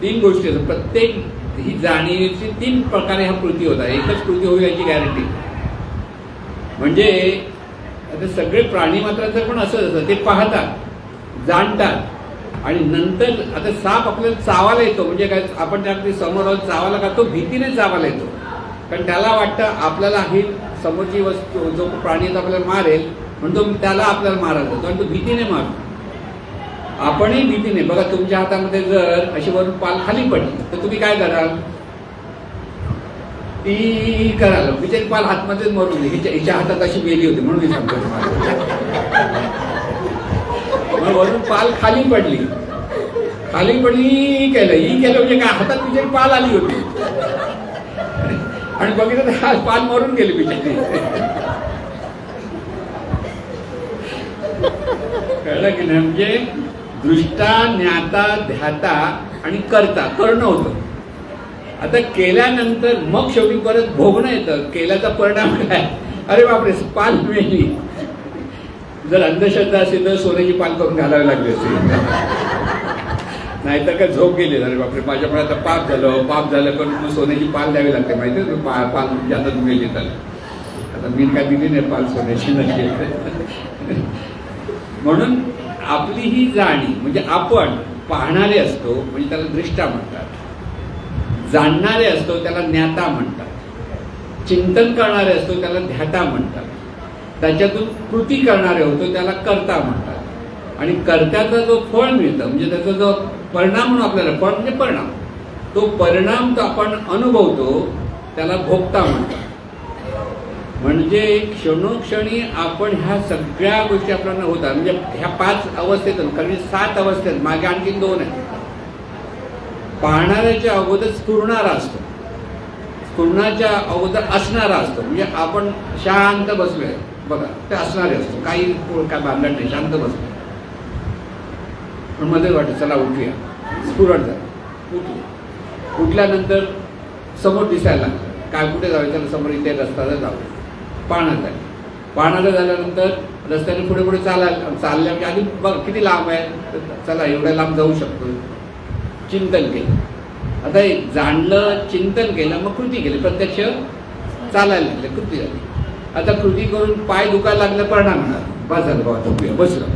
3 गोष्टी असतात. प्रत्येक ही जाणीवेची 3 प्रकारे ह्या कृती होतात. एकच कृती होईल याची गॅरंटी. म्हणजे आता सगळे प्राणी मात्रांचं पण असंच असतं, ते पाहतात, जाणतात आणि नंतर आता साप आपल्याला चावायला येतो. म्हणजे काय, आपण त्या समोर आहोत चावायला का, तो भीतीने चावायला येतो. कारण त्याला वाटतं आपल्याला ही समोरची वस्तू जो प्राणी आपल्याला मारेल म्हणून तो त्याला आपल्याला मारायला जातो आणि तो भीतीने मारतो. आपणही भीतीने. बघा, तुमच्या हातामध्ये जर अशी वरून पाल खाली पडली तर तुम्ही काय कराल, ती कराल. बिचारी पाल हातमध्येच मरून गेली. हिच्या हातात अशी गेली होती म्हणून मी सांगतो तुम्हाला. मग वरून पाल खाली पडली केलं, ही केलं म्हणजे काय, हातात बिचारी पाल आली होती आणि बघितलं तर पाल मरून गेली बिचारी. कळलं की नाही. म्हणजे दृष्टा, ज्ञाता, ध्याता आणि कर्ता, करणं होतं. आता केल्यानंतर मग शेवटी परत भोगणं येतं. केल्याचा परिणाम काय, अरे बापरे पाल मिळली. जर अंधश्रद्धा असेल तर सोन्याची पाल करून घालावी लागली असेल, नाहीतर काय झोप गेली, अरे बापरे माझ्याकडे आता पाप झालं पण मग सोन्याची पाल द्यावी लागते. माहिती आहे, पाल जास्त मिळली त्याला. आता मी काय दिली नाही पाल सोन्याची नाही. म्हणून आपली ही जाणीव म्हणजे आपण पाहणारे असतो म्हणजे त्याला दृष्टा म्हणतात, जाणणारे असतो त्याला ज्ञाता म्हणतात, चिंतन करणारे असतो त्याला ध्याता म्हणतात, त्याच्यातून कृती करणारे होतो त्याला कर्ता म्हणतात आणि कर्त्याचा जो फळ मिळतं म्हणजे त्याचा जो परिणाम म्हणून आपल्याला, फळ म्हणजे परिणाम, तो परिणाम तो आपण अनुभवतो त्याला भोगता म्हणतात. म्हणजे क्षणोक्षणी आपण ह्या सगळ्या गोष्टी आपल्याला होतात. म्हणजे ह्या 5 अवस्थेतून, कारण 7 अवस्थेत मागे आणखी 2 आहेत. पाहणाऱ्याच्या अगोदर स्फुरणारा असतो, स्फुरणाच्या अगोदर असणारा असतो. म्हणजे आपण शांत बसलोय बघा, ते असणारे असतो, काही काय भांडण नाही, शांत बसलो. पण मध्ये वाटत चला उठूया, स्फुरण झालं, उठल्यानंतर समोर दिसायला लागलं, काय कुठे जाऊ, त्याला समोर इथे रस्त्याला जाऊ, पाहणारा झाल्यानंतर रस्त्याने पुढे पुढे चालल्या म्हणजे आधी बघ किती लांब आहे, चला एवढ्या लांब जाऊ शकतो. चिंतन केलं, आता जाणलं, चिंतन केलं, मग कृती केली, प्रत्यक्ष चालायला लागले, कृती झाली. आता कृती करून पाय दुखायला लागलं, परिणाम होणार, बस झालं बाबा बसलं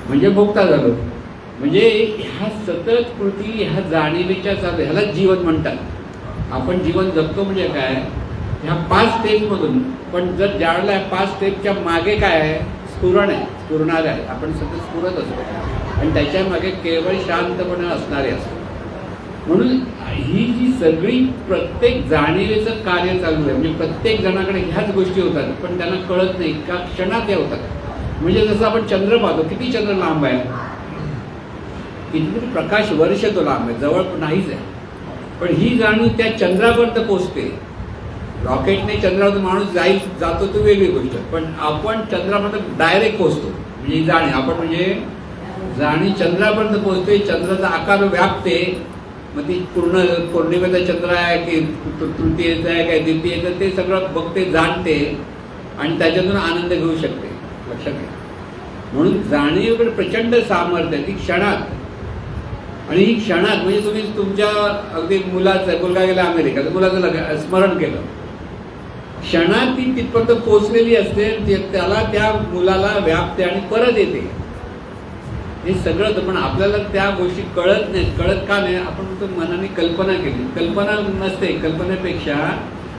म्हणजे भोगता झालो. म्हणजे ह्या सतत कृती ह्या जाणीवेच्या चालू, ह्याला जीवन म्हणतात. आपण जीवन जगतो म्हणजे काय, ह्या 5 स्टेपमधून. पण जर ज्यावेळेला 5 स्टेपच्या मागे काय आहे, स्फुरण आहे, स्फुरणारे आहे, आपण सतत स्फुरत असतो आणि त्याच्या मागे केवळ शांतपणे असणारे असतो. म्हणून ही जी सगळी प्रत्येक जाणीवेचं कार्य चालू आहे. म्हणजे प्रत्येक जणाकडे ह्याच गोष्टी होतात पण त्यांना कळत नाही, का क्षणात या होतात. म्हणजे जसं आपण चंद्र पाहतो, किती चंद्र लांब आहे, कितीतरी प्रकाश वर्ष तो लांब आहे, जवळ नाहीच आहे. पण ही जाणीव त्या चंद्रापर्यंत पोहोचते. रॉकेटने चंद्रावर माणूस जातो तो वेगळी गोष्ट, पण आपण चंद्रापर्यंत डायरेक्ट पोहोचतो. म्हणजे जाणीव आपण म्हणजे जाणीव चंद्रापर्यंत पोहोचते, चंद्राचा आकार व्यापते. मग ती पूर्ण पौर्णिमेचा चंद्र आहे की तृतीयेचा आहे काय द्वितीयेचं, ते सगळं बघते, जाणते आणि त्याच्यातून आनंद घेऊ शकते. लक्षात घ्या. म्हणून जाणीवेकडे प्रचंड सामर्थ्य आहे ती क्षणात. आणि ही क्षणात म्हणजे तुम्ही तुमच्या अगदी मुलाचं, मुलगा गेला अमेरिका, मुलाचं स्मरण केलं, क्षणात ती तिथपर्यंत पोचलेली असते, त्याला त्या मुलाला व्यापते आणि परत येते. हे सगळं तर, पण आपल्याला त्या गोष्टी कळत नाहीत. कळत का नाही, आपण मनाने कल्पना केली, कल्पना नसते. कल्पनेपेक्षा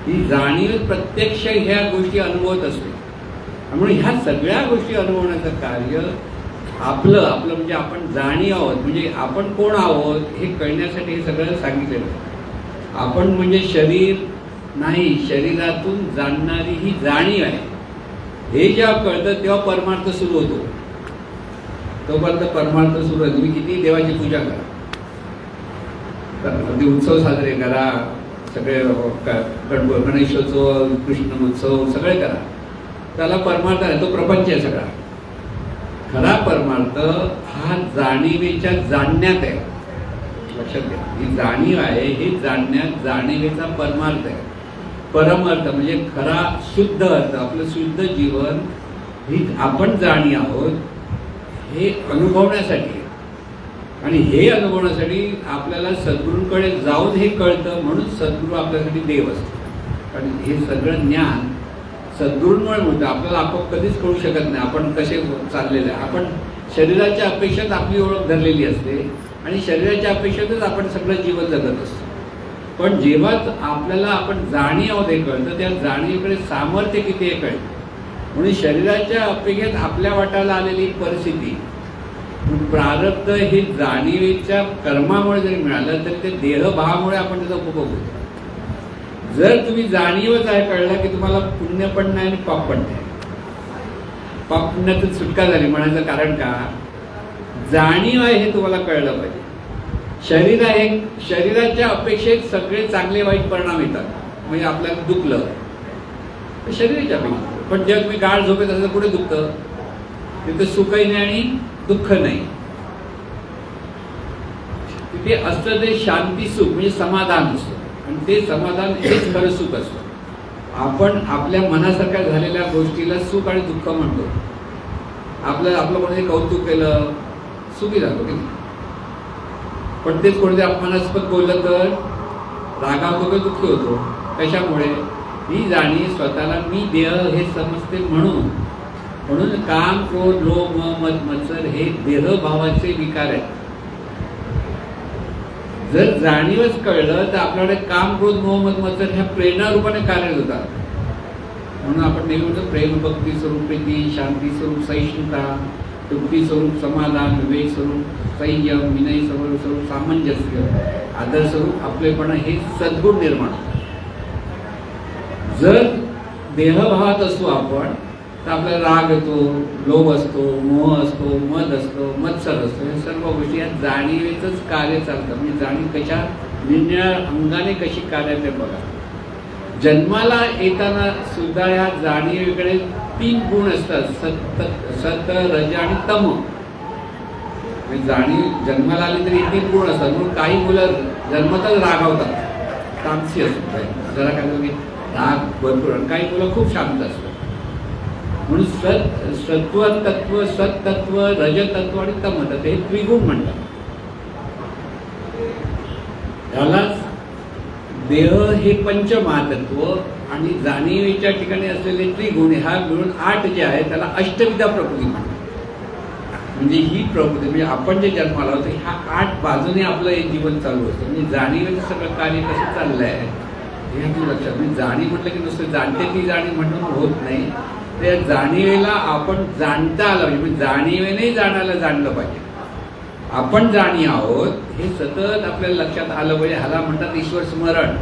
ही जाणीव प्रत्यक्ष ह्या गोष्टी अनुभवत असते. त्यामुळे ह्या सगळ्या गोष्टी अनुभवण्याचं कार्य आपलं म्हणजे आपण जाणीव आहोत, म्हणजे आपण कोण आहोत हे कळण्यासाठी हे सगळं सांगितलेलं. आपण म्हणजे शरीर नाही, शरीरातून जाणणारी ही जाणीव आहे. हे जेव्हा कळतं तेव्हा परमार्थ सुरू होतो. तोपर्यंत परमार्थ सुरू आहे. तुम्ही किती देवाची पूजा करा, अगदी उत्सव साजरे करा, सगळे गणेशोत्सव, कृष्ण उत्सव सगळे करा, त्याला परमार्थ आहे, तो प्रपंच आहे सगळा. खरा परमार्थ हा जाणीवेच्या जाणण्यात आहे. लक्षात घ्या, ही जाणीव आहे, ही जाणण्यात जाणीवेचा परमार्थ आहे. परमार्थ म्हणजे खरा शुद्ध अर्थ, आपलं शुद्ध जीवन ही आपण जाणी आहोत हे अनुभवण्यासाठी. आणि हे अनुभवण्यासाठी आपल्याला सद्गुरूंकडे जाऊन हे कळतं, म्हणून सद्गुरू आपल्यासाठी देव असतो. कारण हे सगळं ज्ञान सद्गुरूंमुळे मिळतं. आपल्याला आपोआप कधीच कळू शकत नाही आपण कसे चाललेले आहे. आपण शरीराच्या अपेक्षेत आपली ओळख धरलेली असते आणि शरीराच्या अपेक्षेतच आपण सगळं जीवन जगत असतो. पण जेव्हा आपल्याला आपण जाणीव आहोत हे कळतं, त्या जाणीवेकडे सामर्थ्य किती हे कळतं. म्हणून शरीराच्या अपेक्षेत आपल्या वाटाला आलेली परिस्थिती, प्रारब्ध हे जाणीवेच्या कर्मामुळे जरी मिळालं तरी ते देहभावामुळे आपण त्याचा उपभोग होतो. जर तुम्ही जाणीवच आहे कळलं की तुम्हाला पुण्य पण नाही आणि पाप पण नाही, पाप पुण्यातून सुटका झाली म्हणायचं कारण का, जाणीव आहे हे तुम्हाला कळलं पाहिजे. शरीर आहे, शरीराच्या अपेक्षेत सगळे चांगले वाईट परिणाम येतात. म्हणजे आपल्याला दुखलं तर शरीराच्या अपेक्षेत, पण जेव्हा तुम्ही गाढ झोपेत असं पुढे दुखतं तिथे सुखही नाही आणि दुःख नाही. तिथे असतं ते शांती सुख म्हणजे समाधान असतं आणि ते समाधान हेच खरं सुख असतं. आपण आपल्या मनासारख्या झालेल्या गोष्टीला सुख आणि दुःख म्हणतो. आपलं कोणी कौतुक केलं सुखी झालो की नाही, पण तेच कोणते अपमानास्पद बोललं तर रागावतो किंवा दुःखी होतो. कशामुळे, ही जाणीव स्वतःला मी देह हे समजते म्हणून. म्हणून काम क्रोध लोभ मद मत्सर हे देहभावाचे विकार आहेत. जर जाणीवच कळलं तर आपल्याकडे काम क्रोध मोह मद मत्सर ह्या प्रेरणा रूपाने कार्यरत होतात. म्हणून आपण नेहमी म्हणतो प्रेम भक्ती स्वरूप प्रीती, शांती स्वरूप सहिष्णुता, तृप्ती स्वरूप समाधान, विवेक स्वरूप संयम, विनय स्वरूप सामंजस्य, आदर स्वरूप आपलेपणा हे सद्गुण निर्माण होतात. जर देहभावात असतो आपण तर आपल्याला राग येतो, लोभ असतो, मोह असतो, मद असतो, मत्सर असतो. हे सर्व गोष्टी या जाणीवेचंच कार्य चालतं. म्हणजे जाणीव कशा निरनिळ्या अंगाने कशी कार्य ते बघा. जन्माला येताना सुद्धा या जाणीवेकडे 3 गुण असतात, सत रज आणि तम. म्हणजे जाणीव जन्माला आली तरी 3 गुण असतात. म्हणून काही मुलं जन्मतच रागावतात, तामसी असतात, जरा काय राग भरपूर. काही मुलं खूप शांत असतात. म्हणून सत्व तत्व, सत्तत्व, रजतत्व आणि तमतत्व हे त्रिगुण म्हणतात. त्यालाच देह हे पंचमहातत्व आणि जाणीवेच्या ठिकाणी असलेले त्रिगुण हा मिळून 8 जे आहे त्याला अष्टविधा प्रकृती म्हणतात. म्हणजे ही प्रकृती म्हणजे आपण जे जन्माला होतो ह्या 8 बाजूने आपलं हे जीवन चालू असतं. म्हणजे जाणीवेचं सगळं कार्य कसं चाललं आहे हे आपल्या लक्षात. म्हणजे जाणीव म्हटलं की नुसतं जाणते ती जाणीव म्हणून होत नाही. त्या जाणीवेला आपण जाणता आलं पाहिजे. म्हणजे जाणीवेने जाणायला जाणलं पाहिजे. आपण जाणी आहोत हे सतत आपल्याला लक्षात आलं पाहिजे. ह्याला म्हणतात ईश्वर स्मरण.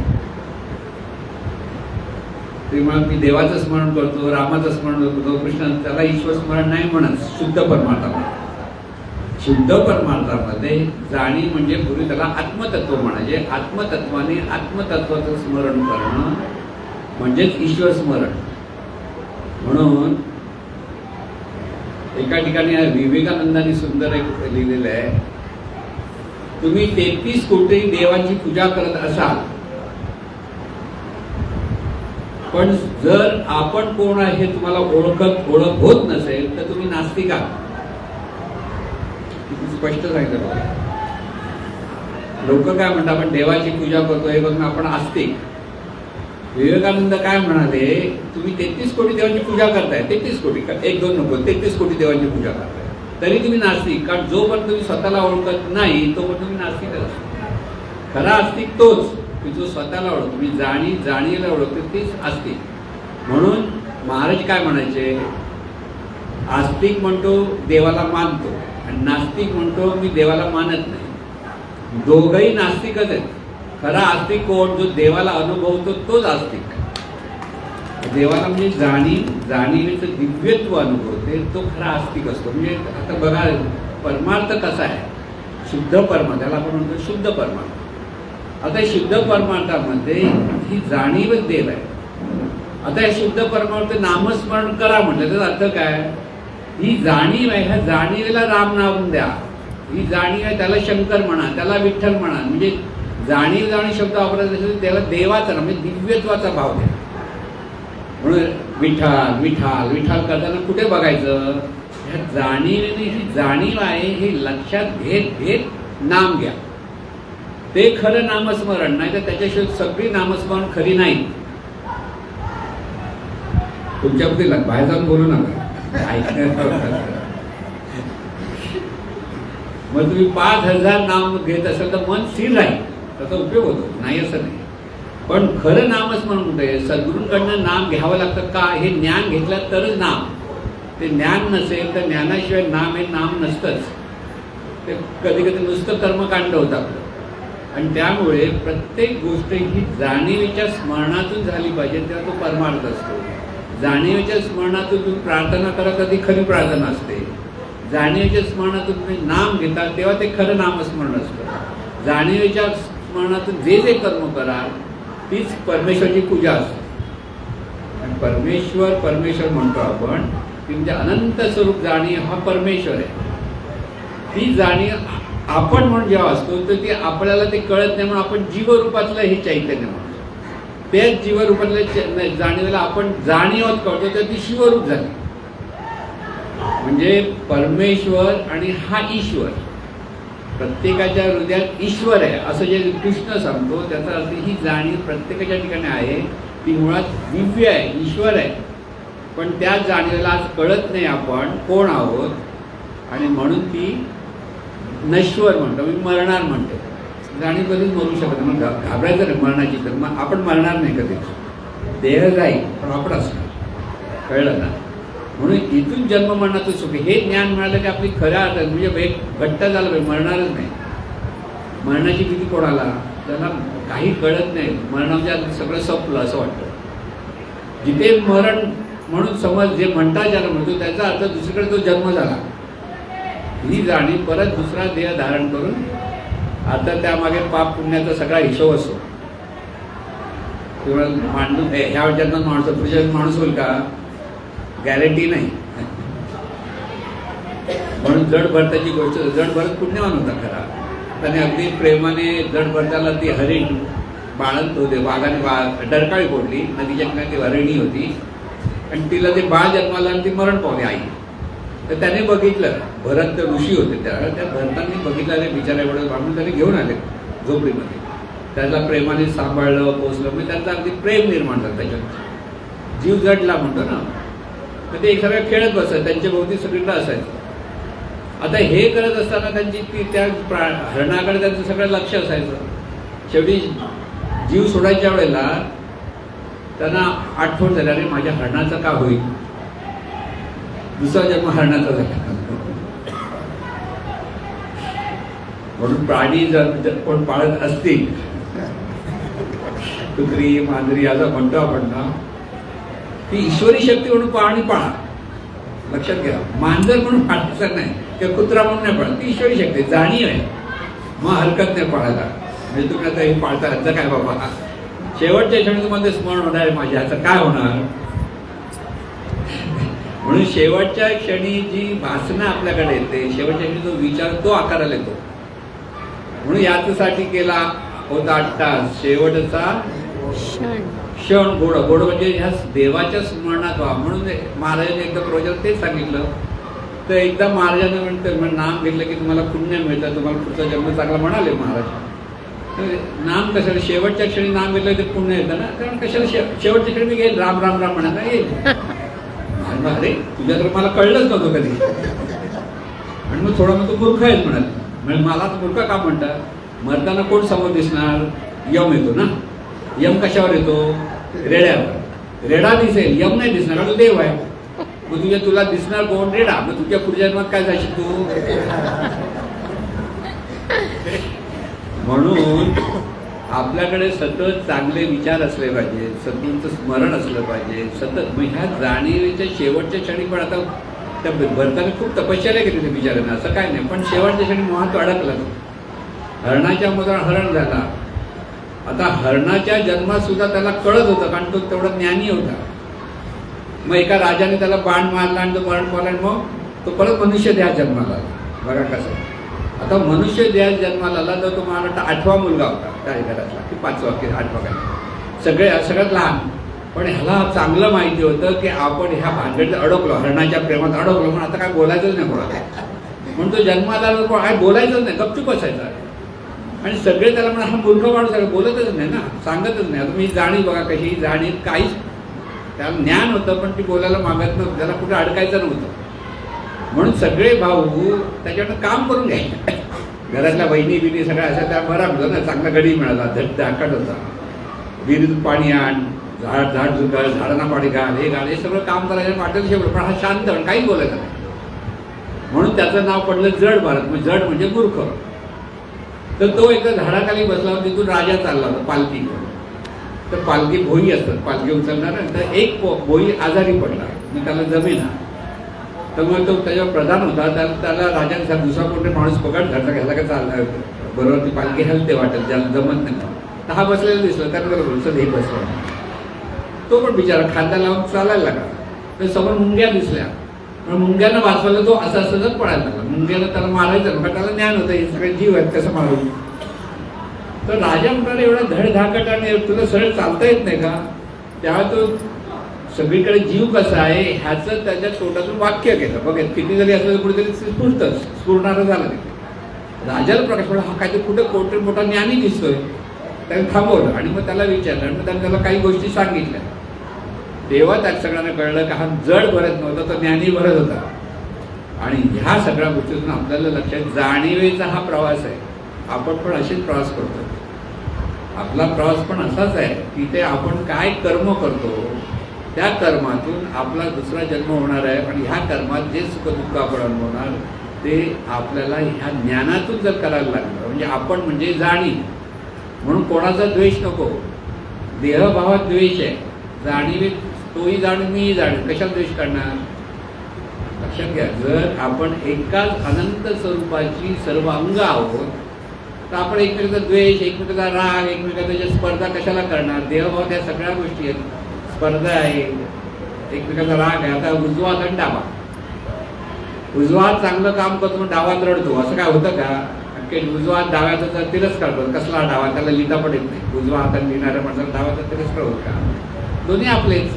ते म्हणून मी देवाचं स्मरण करतो, रामाचं स्मरण करतो, कृष्ण, त्याला ईश्वर स्मरण नाही म्हणत. शुद्ध परमार्थामध्ये, शुद्ध परमार्थामध्ये जाणीव म्हणजे पूर्वी त्याला आत्मतत्व म्हणायचे. आत्मतत्वाने आत्मतत्वाचं स्मरण करणं म्हणजेच ईश्वर स्मरण. म्हणून एका ठिकाणी विवेकानंदांनी सुंदर एक लिहिलेलं आहे, तुम्ही 33 कोटी देवांची पूजा करत असाल पण जर आपण कोण आहे हे तुम्हाला ओळख होत नसेल तर तुम्ही नास्तिक आहात. स्पष्ट सांगितलं. लोक काय म्हणतात आपण देवाची पूजा करतोय बघून आपण आस्तिक. विवेकानंद काय म्हणाले, तुम्ही 33 कोटी देवांची पूजा करताय, 33 कोटी, 1-2 नको, 33 कोटी देवांची पूजा करताय तरी तुम्ही नास्तिक. कारण जोपर्यंत तुम्ही स्वतःला ओळखत नाही तोपर्यंत तुम्ही नास्तिकच असतो. खरा आस्तिक तोच की जो स्वतःला ओळखतो. मी जाणीला ओळखतो तीच आस्तिक. म्हणून महाराज काय म्हणायचे, आस्तिक म्हणतो देवाला मानतो आणि नास्तिक म्हणतो मी देवाला मानत नाही. दोघंही नास्तिकच आहेत. खरा आस्तिक कोण, जो देवाला अनुभवतो तोच आस्तिक. देवाला म्हणजे जाणीवेचं दिव्यत्व अनुभवते तो खरा आस्तिक असतो. म्हणजे आता बघा परमार्थ कसा आहे, शुद्ध परमार्थ, त्याला आपण म्हणतो शुद्ध परमार्थ. आता शुद्ध परमार्थामध्ये ही जाणीवच देव आहे. आता हे शुद्ध परमार्थ नामस्मरण करा म्हटलं त्याचा अर्थ काय, ही जाणीव आहे, ह्या जाणीवेला राम नाव द्या. ही जाणीव आहे, त्याला शंकर म्हणा, त्याला विठ्ठल म्हणा. म्हणजे जाणीव जाणीव शब्द वापरायचा असेल तर त्याला देवाचा म्हणजे दिव्यत्वाचा भाव द्या. म्हणून विठ्ठल विठ्ठल विठ्ठल करताना कुठे बघायचं? ह्या जाणीवेने ही जाणीव आहे हे लक्षात घेत घेत नाम घ्या. ते खरं नामस्मरण, नाही तर त्याच्याशिवाय सगळी नामस्मरण खरी नाही. तुमच्याबद्दल बाहेर जाऊन बोलू नका. मग तुम्ही 5,000 नाम घेत असाल तर मन स्थिर राहील, त्याचा उपयोग होतो, नाही असं नाही. पण खरं नामस्मरण कुठे? सद्गुरूंकडनं नाम घ्यावं लागतं का? हे ज्ञान घेतलं तरच नाम. ते ज्ञान नसेल तर ज्ञानाशिवाय नाम हे नाम नसतंच. ते कधी कधी नुसतं कर्मकांड होतं आपलं. आणि त्यामुळे प्रत्येक गोष्ट ही जाणीवेच्या स्मरणातून झाली पाहिजे, तेव्हा तो परमार्थ असतो. जाणीवेच्या स्मरणातून तुम्ही प्रार्थना करा तर ती खरी प्रार्थना असते. जाणीवेच्या स्मरणातून तुम्ही नाम घेता तेव्हा ते खरं नामस्मरण असतं. जाणीवेच्या स्मरणातून जे जे कर्म कराल तीच परमेश्वराची पूजा असते. आणि परमेश्वर म्हणतो आपण, की म्हणजे अनंत स्वरूप जाणीव हा परमेश्वर आहे. ती जाणीव आपण म्हणून जेव्हा असतो तर ती आपल्याला ते कळत नाही, म्हणून आपण जीवरूपातलं हे चैतन्य म्हणतो. त्याच जीवरूपातल्या जाणीवेला आपण जाणीवत कळतो तर ती शिवरूप झाली. म्हणजे परमेश्वर आणि हा ईश्वर, प्रत्येकाच्या हृदयात ईश्वर आहे असं जे कृष्ण सांगतो, त्याचा अर्थ ही जाणीव प्रत्येकाच्या ठिकाणी आहे. ती मुळात दिव्य आहे, ईश्वर आहे. पण त्या जाणीवेला आज कळत नाही आपण कोण आहोत, आणि म्हणून ती नश्वर म्हणतो, मी मरणार म्हणतो. जाणीव कधीच मरू शकत नाही. मग घाबरायचं नाही मरणाची, तर मग आपण मरणार नाही कधीच. देह जाईल पण आपण असणार, कळलं ना? म्हणून इथून जन्म मरणाचं सुख हे ज्ञान मिळालं की आपली खऱ्या अर्थात म्हणजे एक घट्ट झालं पाहिजे, मरणारच नाही. मरणाची भीती कोणाला? त्याला काही कळत नाही. मरणाच्या सगळं संपलं असं वाटतं. जिथे मरण म्हणून समज जे म्हणता ज्याला म्हणतो त्याचा अर्थ दुसरीकडे तो जन्म झाला. ही जाणीव परत दुसरा देह धारण करून आता त्यामागे पाप पुण्याचा सगळा हिशोब असतो. किंवा मांडून ह्या जन्मात माणूस पुढच्या माणूस होईल का? गॅरंटी नाही. म्हणून जड भरताची गोष्ट, जड भरत पुण्यवान होता खरा. त्याने अगदी प्रेमाने जड भरताला ती हरिण बाळंत होते, वाघाने डरकाळी फोडली, नदीच्या ठिकाणी ती हरिणी होती आणि तिला ते बाळ जन्माला आणि ती मरण पावली आई. तर त्याने बघितलं, भरत ऋषी होते त्या भरतांनी बघितलं, अरे बिचारा एवढं म्हणून त्याने घेऊन आले झोपडीमध्ये. त्याला प्रेमाने सांभाळलं, पोचलं, म्हणजे त्यांचा अगदी प्रेम निर्माण झालं त्याच्यात. जीव जडला म्हणतो ना, तर ते एक सगळं खेळत बसत, त्यांच्या भोवती सगळीकडे असायचं. आता हे करत असताना त्यांची ती त्या हरणाकडे त्यांचं सगळं लक्ष असायचं. शेवटी जीव सोडायच्या वेळेला त्यांना आठवण झाली, अरे माझ्या हरणाचं का होईल? दुसरा जन्म हरणाचा झाला. म्हणून प्राणी जर कोण पाळत असतील, कुत्री मांजरी असं म्हणतो आपण ना, ती ईश्वरी शक्ती म्हणून प्राणी पाळा. लक्षात घ्या, मांजर म्हणून पाळायचं नाही किंवा कुत्रा म्हणून नाही पाळा, ती ईश्वरी शक्ती जाणीव आहे. मग हरकत नाही पाळायला. म्हणजे तुम्ही आता हे पाळता ह्याचं काय बाबा, शेवटच्या क्षणी तुम्हाला स्मरण होणार आहे माझ्या, ह्याचं काय होणार? म्हणून शेवटच्या क्षणी जी भासना आपल्याकडे येते, शेवटच्या क्षणी जो विचार तो आकाराला येतो. म्हणून याच्यासाठी केला होता 8 तास शेवटचा क्षण गोड. गोड म्हणजे ह्या देवाच्या स्मरणात व्हा. म्हणून महाराजांनी एकदा प्रवचन तेच सांगितलं. तर एकदा महाराजांना म्हणतं नाम घेतलं की तुम्हाला पुण्य मिळतं, तुम्हाला पुढचा जन्म चांगला म्हणाले महाराज. नाम कशाला? शेवटच्या क्षणी नाम घेतलं ते पुण्य येतं ना. कारण कशाला शेवटच्या क्षणी मी घेईल राम राम राम म्हणा काय येईल? अरे तुझ्या तर मला कळलंच नव्हतं कधी. आणि मग थोडा मग तो मूर्ख आहे म्हणत. म्हणजे मला तर मूर्ख का म्हणतात? मरताना कोण समोर दिसणार? यम येतो ना. यम कशावर येतो? रेड्यावर. रेडा दिसेल, यम नाही दिसणार, कारण देव आहे. मग तुला दिसणार कोण? रेडा. मग तुझ्या पुढच्या जन्मात काय जाशील तू? म्हणून आपल्याकडे सतत चांगले विचार असले पाहिजे, सद्गुरूंचं स्मरण असलं पाहिजे सतत. मग ह्या जाणीवेच्या शेवटच्या क्षणी पण आता त्या भरताना खूप तपश्चर्या केली त्या बिचारांना, असं काय नाही. पण शेवटच्या क्षणी महत्व अडकलं. हरणाच्या मधात हरण झाला. आता हरणाच्या जन्मात सुद्धा त्याला कळत होतं, कारण तो तेवढा ज्ञानी होता. मग एका राजाने त्याला बाण मारला आणि तो मरण पावला आणि मग तो परत मनुष्य देहा जन्माला आला. बघा कसं आहे. आता मनुष्य देहा जन्माला आला तर तो मला वाटतं 8वा मुलगा होता त्या घरातला, की 5वा की 8वा काय, सगळ्यात लहान. पण ह्याला चांगलं माहिती होतं की आपण ह्या भानगडीत अडकलो, हरणाच्या प्रेमात अडकलो, पण आता काय बोलायचंच नाही कोणाला. म्हणून तो जन्माला आला काय बोलायचंच नाही, गपचूप असायचा. आणि सगळे त्याला म्हणा हा मूर्ख माणूस आहे, बोलतच नाही ना, सांगतच नाही. आता मी जाणीव बघा कशी जाणीव, काहीच त्याला ज्ञान होतं पण ती बोलायला मागत नव्हतं, त्याला कुठे अडकायचं नव्हतं. म्हणून सगळे भाऊ त्याच्याकडनं काम करून घ्यायचे. घरातल्या बहिणी बिनी सगळ्या अशा त्या बरा मिळाला ना, चांगला गडी मिळाला, धाकट होता. विहिरीतून पाणी आण, झाड झुकाळ, झाडांना पाणी घाल, हे घाल, हे सगळं काम करायचं वाटेल शेवट. पण हा शांत काहीच बोलायचं नाही. म्हणून त्याचं नाव पडलं जड भारत. म्हणजे जड म्हणजे मूर्ख. तर तो एका झाडाखाली बसला होता, तिथून राजा चालला होता पालखी. तर पालखी भोई असतात, पालखी उचलणार. तर एक भोई आजारी पडला, मग त्याला जमेना. तर मग तो त्याच्यावर प्रधान होता, त्याला राजाने दुसरा कोणते माणूस पकड घरचा घ्यायला का चालला बरोबर, ती पालखी हलते वाटेल, ज्याला जमत नाही. तर हा बसलेला दिसला, त्याला बरोबर हे बसला. तो पण बिचारा खांदा लावून चालायला लागला. तर समोर मुंग्या दिसल्या, पण मुंग्यानं वाचवलं. तो असं असं पळायला लागला. मुंग्यानं त्याला मारायचं, पण त्याला ज्ञान होतं हे सगळे जीव आहेत कसं मारू. तर राजा म्हणाला एवढा धडधाकटाने तुला सरळ चालता येत नाही का. तेव्हा तो सगळीकडे जीव कसा आहे ह्याचं त्याच्या तोंडातून वाक्य घेतं. बघ किती जरी असलं कुठेतरी स्फुरतंच, स्फुरणारं झालं तिथे. राजाला प्रकाश पडला, हा काहीतरी कुठे कोणतरी मोठा ज्ञानी दिसतोय. त्याने थांबवलं आणि मग त्याला विचारलं आणि मग त्याने त्याला काही गोष्टी सांगितल्या. तेव्हा त्या सगळ्यांना कळलं की हा जड भरत नव्हता, तो ज्ञानी भरत होता. आणि ह्या सगळ्या गोष्टीतून आपल्याला लक्षात जाणीवेचा हा प्रवास आहे. आपण पण असेच प्रवास करतो. आपला प्रवास पण असाच आहे की ते आपण काय कर्म करतो, त्या कर्मातून आपला दुसरा जन्म होणार आहे. आणि ह्या कर्मात जे सुखदुःख आपण अनुभवणार ते आपल्याला ह्या ज्ञानातून जर करायला लागलं, म्हणजे आपण म्हणजे जाणीव. म्हणून कोणाचा द्वेष नको. देहभावात द्वेष आहे, जाणीवेत तोही जाणून मीही जाणीव, कशाला द्वेष करणार. लक्षात घ्या, जर आपण एकाच अनंत स्वरूपाची सर्व अंग आहोत तर आपण एकमेकाचा द्वेष, एकमेकाचा राग, एकमेकाच्या स्पर्धा कशाला करणार. देहभावात या सगळ्या गोष्टी आहेत. स्पर्धा आहे, एकमेकाचा राग आहे. आता उजवा हात आणि डावा, उजवा हात चांगलं काम करतो मग डावात रडतो, असं काय होतं का. उजवा हात डाव्याचा तिरस्कार करतो, कसला डावा, त्याला लिहिता पण येत नाही. उजवा हाताने लिहिणाऱ्या माणसाला डावाचा तिरस्कार होत का. दोन्ही आपलेच.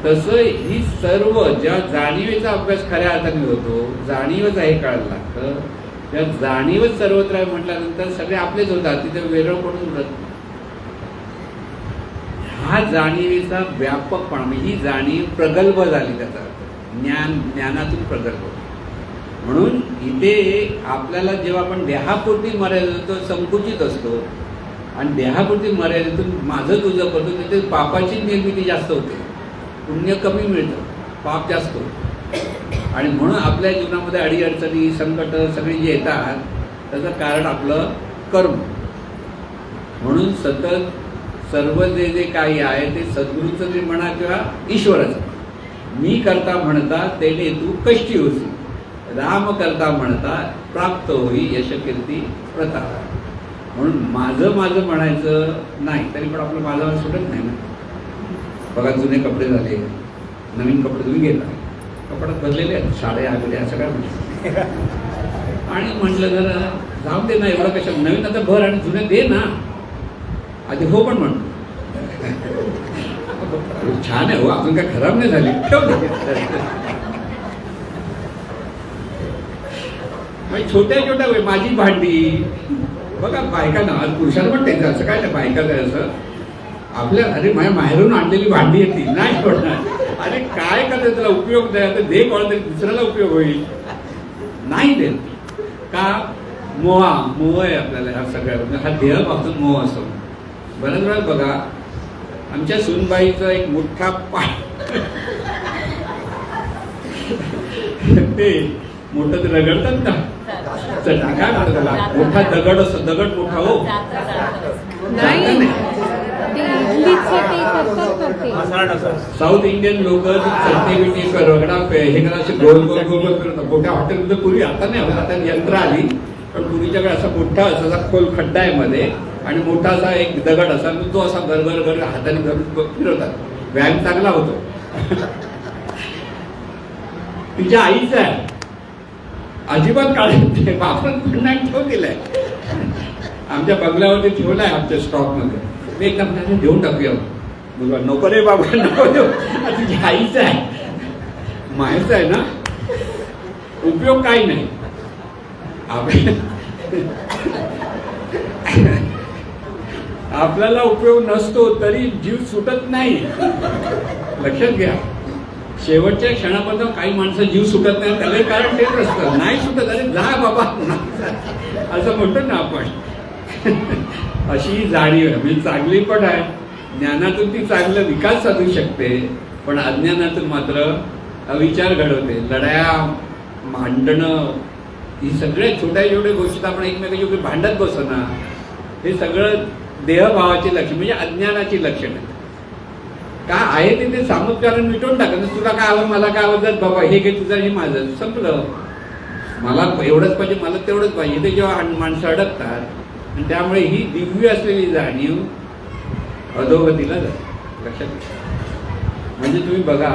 तसं ही सर्व ज्या जाणीवेचा अभ्यास खऱ्या अर्थाने होतो, जाणीवच आहे कळायला लागतं. त्या जाणीवच सर्वत्र आहे म्हटल्यानंतर सगळे आपलेच होतात, तिथे वेगळं कोणून उरत नाही. हा जाणीवेचा व्यापकपणा, ही जाणीव प्रगल्भ झाली, त्याचा ज्ञानातून प्रगल्भ. म्हणून इथे आपल्याला जेव्हा आपण देहापुरती मर्यादित होतो, संकुचित असतो आणि देहापुरती मर्यादितून माझं तुझं करतो, तिथे पापाची निर्मिती जास्त होते, पुण्य कमी मिळतं, पाप जास्त होतं. आणि म्हणून आपल्या जीवनामध्ये अडीअडचणी, संकट सगळी जी येतात त्याचं कारण आपलं कर्म. म्हणून सतत सर्व जे काही आहे ते सद्गुरूचं जे म्हणा किंवा ईश्वराचं, मी करता म्हणता तेने तू कष्टी होसी, राम करता म्हणता प्राप्त होई यश कीर्ती प्रताप. म्हणून माझं म्हणायचं नाही, तरी पण आपलं माझं सुटत नाही ना. बघा जुने कपडे झाले, नवीन कपडे तुम्ही घेता, कपड्यात भरलेले आहेत, साड्या आलेल्या असं काय म्हणजे. आणि म्हटलं जरा जाऊ दे ना, एवढं कशा नवीन आता भर आणि जुने दे ना. आधी हो पण म्हणतो छान आहे हो, अजून काय खराब नाही झाली, ठेव ना. छोट्या माझी भांडी बघा, बायकांना आज पुरुषांना पण त्यांचं असं काय नाही, बायकाचं असं आपल्या अरे माझ्या माहेरून आणलेली भांडी येते नाही पडणार. अरे काय करते, त्याला उपयोग द्या, तर दे कोण तरी दुसऱ्याला उपयोग होईल. नाही देत का, मोह आहे आपल्याला ह्या सगळ्या. हा देह पासून मोह असतो. बऱ्याच वेळा बघा आमच्या सुनबाईचा एक मोठा ते मोठं ते रगडतात ना, काय म्हणतात त्याला, मोठा दगड असतो, दगड मोठा हो साऊथ इंडियन लोक चटणी बिटणी रगडा हे करा, असे गोल गोल गोल करतात. मोठ्या हॉटेलमध्ये पूर्वी, आता नाही, आता यंत्र आली, पण पूर्वीच्या वेळी असा मोठा असा खोल खड्डा आहे मध्ये आणि मोठा असा एक दगड असा, तो असा घर हाताने धरून फिरवतात. व्यायाम चांगला होतो. तिच्या आईचं आहे, अजिबात काढत नाही. बापानं पुन्हा ठेवून दिलाय, आमच्या बंगल्यावरती ठेवलाय, आमच्या स्टॉकमध्ये. मी एकदा म्हणाले देऊन टाकूया. बोलवा नको रे बाबा, नको देऊ, तुझी आईचं आहे, माहेरचं आहे ना, उपयोग काही नाही. आपल्याला उपयोग नसतो तरी जीव सुटत नाही, लक्षात घ्या. शेवटच्या क्षणापर्यंत काही माणसं जीव सुटत नाही, त्याला कारण तेच असतं, नाही सुटत, अरे जा बाबा असं म्हणतो ना आपण. अशी जाणीव आहे, म्हणजे चांगली पण आहे. ज्ञानातून ती चांगला विकास साधू शकते, पण अज्ञानातून मात्र अविचार घडवते. लढाया, भांडणं, ही सगळ्या छोट्या छोट्या गोष्टी आपण एकमेकांची भांडत बसो ना, हे सगळं देहभावाची लक्षण, म्हणजे अज्ञानाची लक्षण आहे. का आहे ते सामुत्कारण मिटवून टाकत, तुला काय हवं, मला काय आवडत, बाबा हे घे तुझं, हे माझं, संपलं. मला एवढंच पाहिजे, मला तेवढंच पाहिजे, ते जेव्हा माणसं अडकतात, आणि त्यामुळे ही दिव्य असलेली जाणीव अधोगतीला जाते, लक्षात घ्या. म्हणजे तुम्ही बघा,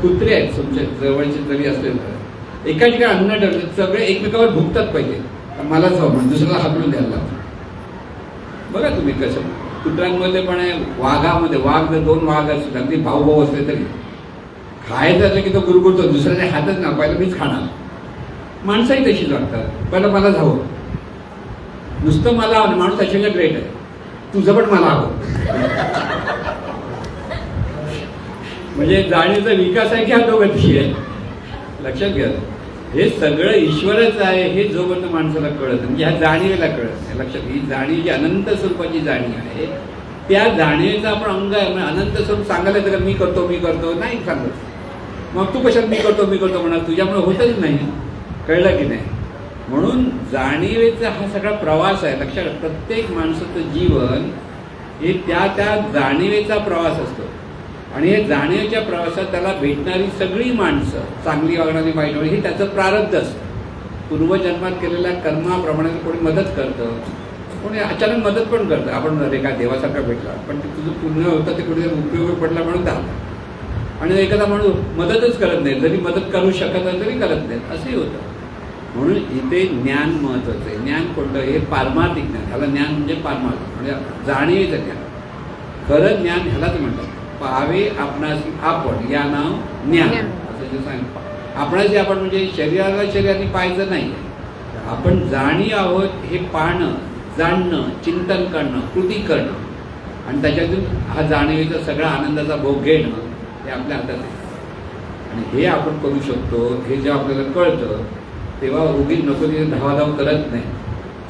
कुत्रे आहेत तुमच्या जवळचे जरी असले तर एका ठिकाणी अन्न ठरले, सगळे एकमेकावर भुकतात. पाहिजे मलाच हवं म्हणून दुसऱ्याला हाकलून द्यायला लागतं. बघा तुम्ही कसं. कुत्र्यांमध्ये पण आहे, वाघामध्ये, वाघ जर दोन वाघ असले, अगदी भाऊ भाऊ असले तरी खायचं असलं की तो गुरगुरतो, दुसऱ्याने हातच ना, पहिलं मीच खाणार. माणसंही तशीच वागतात, पहिलं मलाच हवं, नुसतं मला हवं. माणूस त्याच्याकडे ग्रेट आहे, तुझं पण मला हवं. म्हणजे जाणीचा विकास आहे की अधोगती आहे, लक्षात घ्या. हे सगळं ईश्वरच आहे हे जोपर्यंत माणसाला कळत, म्हणजे ह्या जाणीवेला कळत नाही, लक्षात. ही जाणीव जी अनंत स्वरूपाची जाणीव आहे, त्या जाणीवेचा आपण अंग आहे. म्हणजे अनंत स्वरूप सांगायला तर मी करतो नाही सांगत, मग तू कशात मी करतो म्हणा, तुझ्यामुळे होतच नाही, कळलं की नाही. म्हणून जाणीवेचा हा सगळा प्रवास आहे, लक्षात. प्रत्येक माणसाचं जीवन हे त्या त्या जाणीवेचा प्रवास असतो, आणि हे जाणीवेच्या प्रवासात त्याला भेटणारी सगळी माणसं, चांगली वागणारी, वाईट वागणारी, हे त्याचं प्रारब्ध असतं. पूर्वजन्मात केलेल्या कर्माप्रमाणे कोणी मदत करतं, कोणी अचानक मदत पण करतं. आपण अरे काय देवासारखा भेटला, पण ते तुझं पुण्य होतं, ते कुठे उपयोग पडला म्हणून झालं. आणि एखादा माणूस मदतच करत नाही, जरी मदत करू शकत नाही तरी करत नाहीत, असंही होतं. म्हणून इथे ज्ञान महत्वाचं आहे. ज्ञान कोणतं? हे पारमार्थिक ज्ञान, ह्याला ज्ञान म्हणजे पारमार्थिक, म्हणजे जाणीवेचं ज्ञान. खरं ज्ञान ह्यालाच म्हणतात. पाहावे आपणासी आपण, या नाव ज्ञान, असं जे सांग. आपणाशी आपण म्हणजे शरीराला शरीराने पाहायचं नाही, आपण जाणी आहोत हे पाहणं, जाणणं, चिंतन करणं, कृती करणं, आणि त्याच्यातून हा जाणीवेचा सगळा आनंदाचा भोग घेणं हे आपल्या हातात आहे. आणि हे आपण करू शकतो. हे जेव्हा आपल्याला कळतं तेव्हा उगीच नको तिथे धावाधाव करत नाही,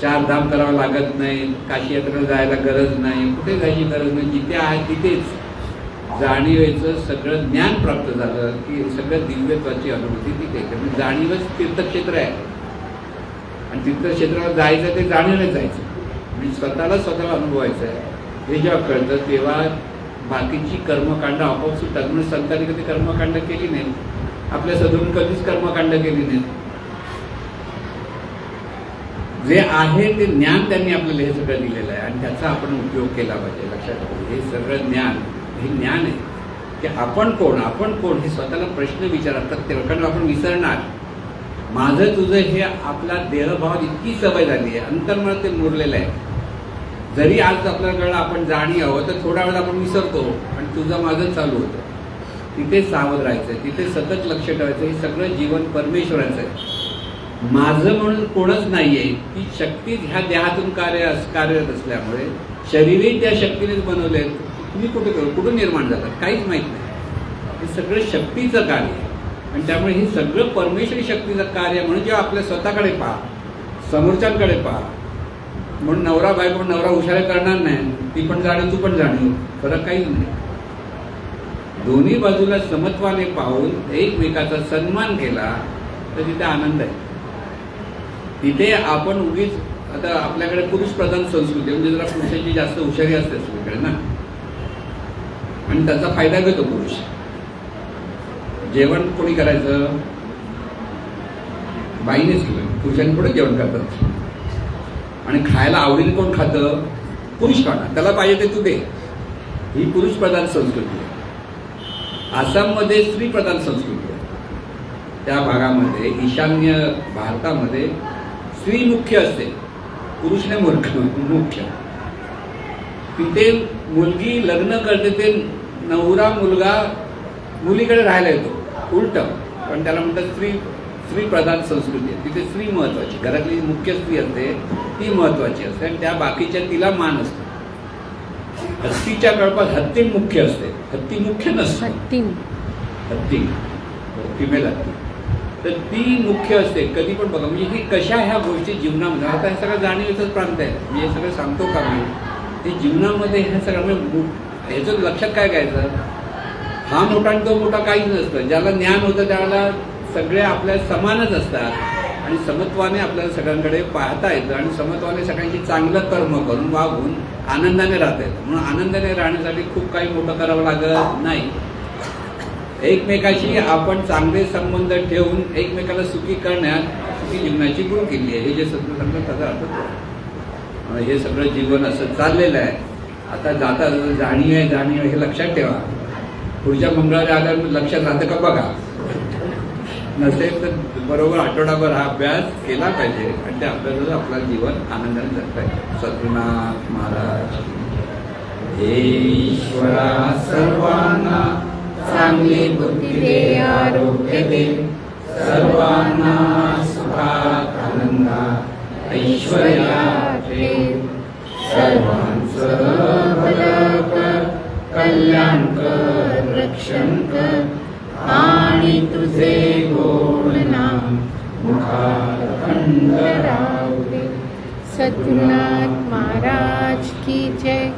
चार धाम करावं लागत नाही, काशी यात्रेला जायला गरज नाही, कुठे जायची गरज नाही. जिथे आहे तिथेच जाणीवेचं सगळं ज्ञान प्राप्त झालं की सगळं दिव्यत्वाची अनुभूती तिथे. म्हणजे जाणीवच तीर्थक्षेत्र आहे, आणि तीर्थक्षेत्राला जायचं ते जाणीवच जायचं, म्हणजे स्वतःला अनुभवायचं आहे. हे जेव्हा कळतं तेव्हा बाकीची कर्मकांड आपोआप सुटतात. म्हणून संतांनी कधी कर्मकांड केली नाही, आपल्या सदरून कधीच कर्मकांड केली नाही. जे आहे ते ज्ञान त्यांनी आपल्याला हे सगळं दिलेलं आहे, आणि त्याचा आपण उपयोग केला पाहिजे. लक्षात ठेवा, हे सगळं ज्ञान हे ज्ञान आहे की आपण कोण हे स्वतःला प्रश्न विचारतात. तेव्हा आपण विसरणार. माझं तुझं हे आपला देहभाव इतकी सवय झाली आहे, अंतर्मनात ते मुरलेलं आहे. जरी आज आपल्याकडं आपण जाणी आहोत तर थोडा वेळ आपण विसरतो, आणि तुझं माझं चालू होतं. तिथे सावध राहायचं, तिथे सतत लक्ष ठेवायचं. हे सगळं जीवन परमेश्वराचं आहे, माझं म्हणून कोणच नाही आहे. ती शक्ती ह्या देहातून कार्यरत असल्यामुळे शरीरही त्या शक्तीनेच बनवले आहेत. तुम्ही कुठून निर्माण झालात काहीच माहीत नाही. हे सगळं शक्तीचं कार्य आहे, आणि त्यामुळे हे सगळं परमेश्वरी शक्तीचं कार्य. म्हणून जेव्हा आपल्या स्वतःकडे पहा, समोरच्यांकडे पहा. म्हणून नवरा बायको, नवरा हुशार करणार नाही, ती पण जाणीव तू पण जाणीव, फरक काहीच नाही. दोन्ही बाजूला समत्वाने पाहून एकमेकाचा सन्मान केला तर तिथे आनंद आहे. तिथे आपण उगीच, आता आपल्याकडे पुरुष प्रधान संस्कृती म्हणजे जरा पुरुषांची जास्त हुशारी असते सगळीकडे ना, आणि त्याचा फायदा घेतो पुरुष. जेवण कोणी करायचं? बाईनेच केलं, पुरुषांनी पुढे जेवण करतात. आणि खायला आवडीने कोण खातं? पुरुष खाणार, त्याला पाहिजे ते तू दे. ही पुरुष प्रधान संस्कृती आहे. आसाममध्ये स्त्रीप्रधान संस्कृती आहे. त्या भागामध्ये ईशान्य भारतामध्ये स्त्री मुख्य असते, पुरुष नाही मुख्य. तिथे मुलगी लग्न करते ते नवरा मुलगा मुलीकडे राहायला येतो उलट, पण त्याला म्हणतात स्त्री प्रधान संस्कृती आहे. तिथे स्त्री महत्वाची, घरातली मुख्य स्त्री असते ती महत्वाची असते आणि त्या बाकीच्या तिला मान असतो. हत्तीच्या कळपात हत्ती मुख्य असते, हत्ती मुख्य नसते. हत्ती फिमेल हत्ती, तर ती मुख्य असते. कधी पण बघा, म्हणजे ही कशा ह्या गोष्टी जीवनामध्ये, आता हे सगळं जाणीवेचंच प्रांत आहे. मी हे सगळं सांगतो का मी, ते जीवनामध्ये ह्या सगळं ह्याचं लक्षात काय घ्यायचं, हा मोठा आणि तो मोठा काहीच नसतं. ज्याला ज्ञान होतं त्याला सगळे आपल्या समानच असतात आणि समत्वाने आपल्याला सगळ्यांकडे पाहता येतं आणि समत्वाने सगळ्यांची चांगलं कर्म करून वागून आनंदाने राहता येतं. म्हणून आनंदाने राहण्यासाठी खूप काही मोठं करावं लागत नाही. एकमेकाशी आपण चांगले संबंध ठेवून एकमेकाला सुखी करण्यात सुखी जीवनाची गुरु केली आहे. हे जे सगळं सांगतं त्याचा अर्थ हे सगळं जीवन असं चाललेलं आहे. आता जाता जाणीव हे लक्षात ठेवा. पुढच्या मंगळवारी आल्यावर लक्षात राहतं का बघा, नसेल तर बरोबर आठवडाभर हा अभ्यास केला पाहिजे आणि त्या अभ्यासाचं आपलं जीवन आनंदाने जगता येईल. सद्गुरुनाथ महाराज. हे ईश्वरा सर्वांना चांगली बुद्धी दे, आरोग्य दे, सर्वांना सुखात आनंदात ऐश्वर्यात ठेव. सर्वांचं भलं कर, कल्याण कर, रक्षण कर आणि तुझे गोड नाम मुखात अखंड राहू दे. सद्गुरुनाथ महाराज की जय.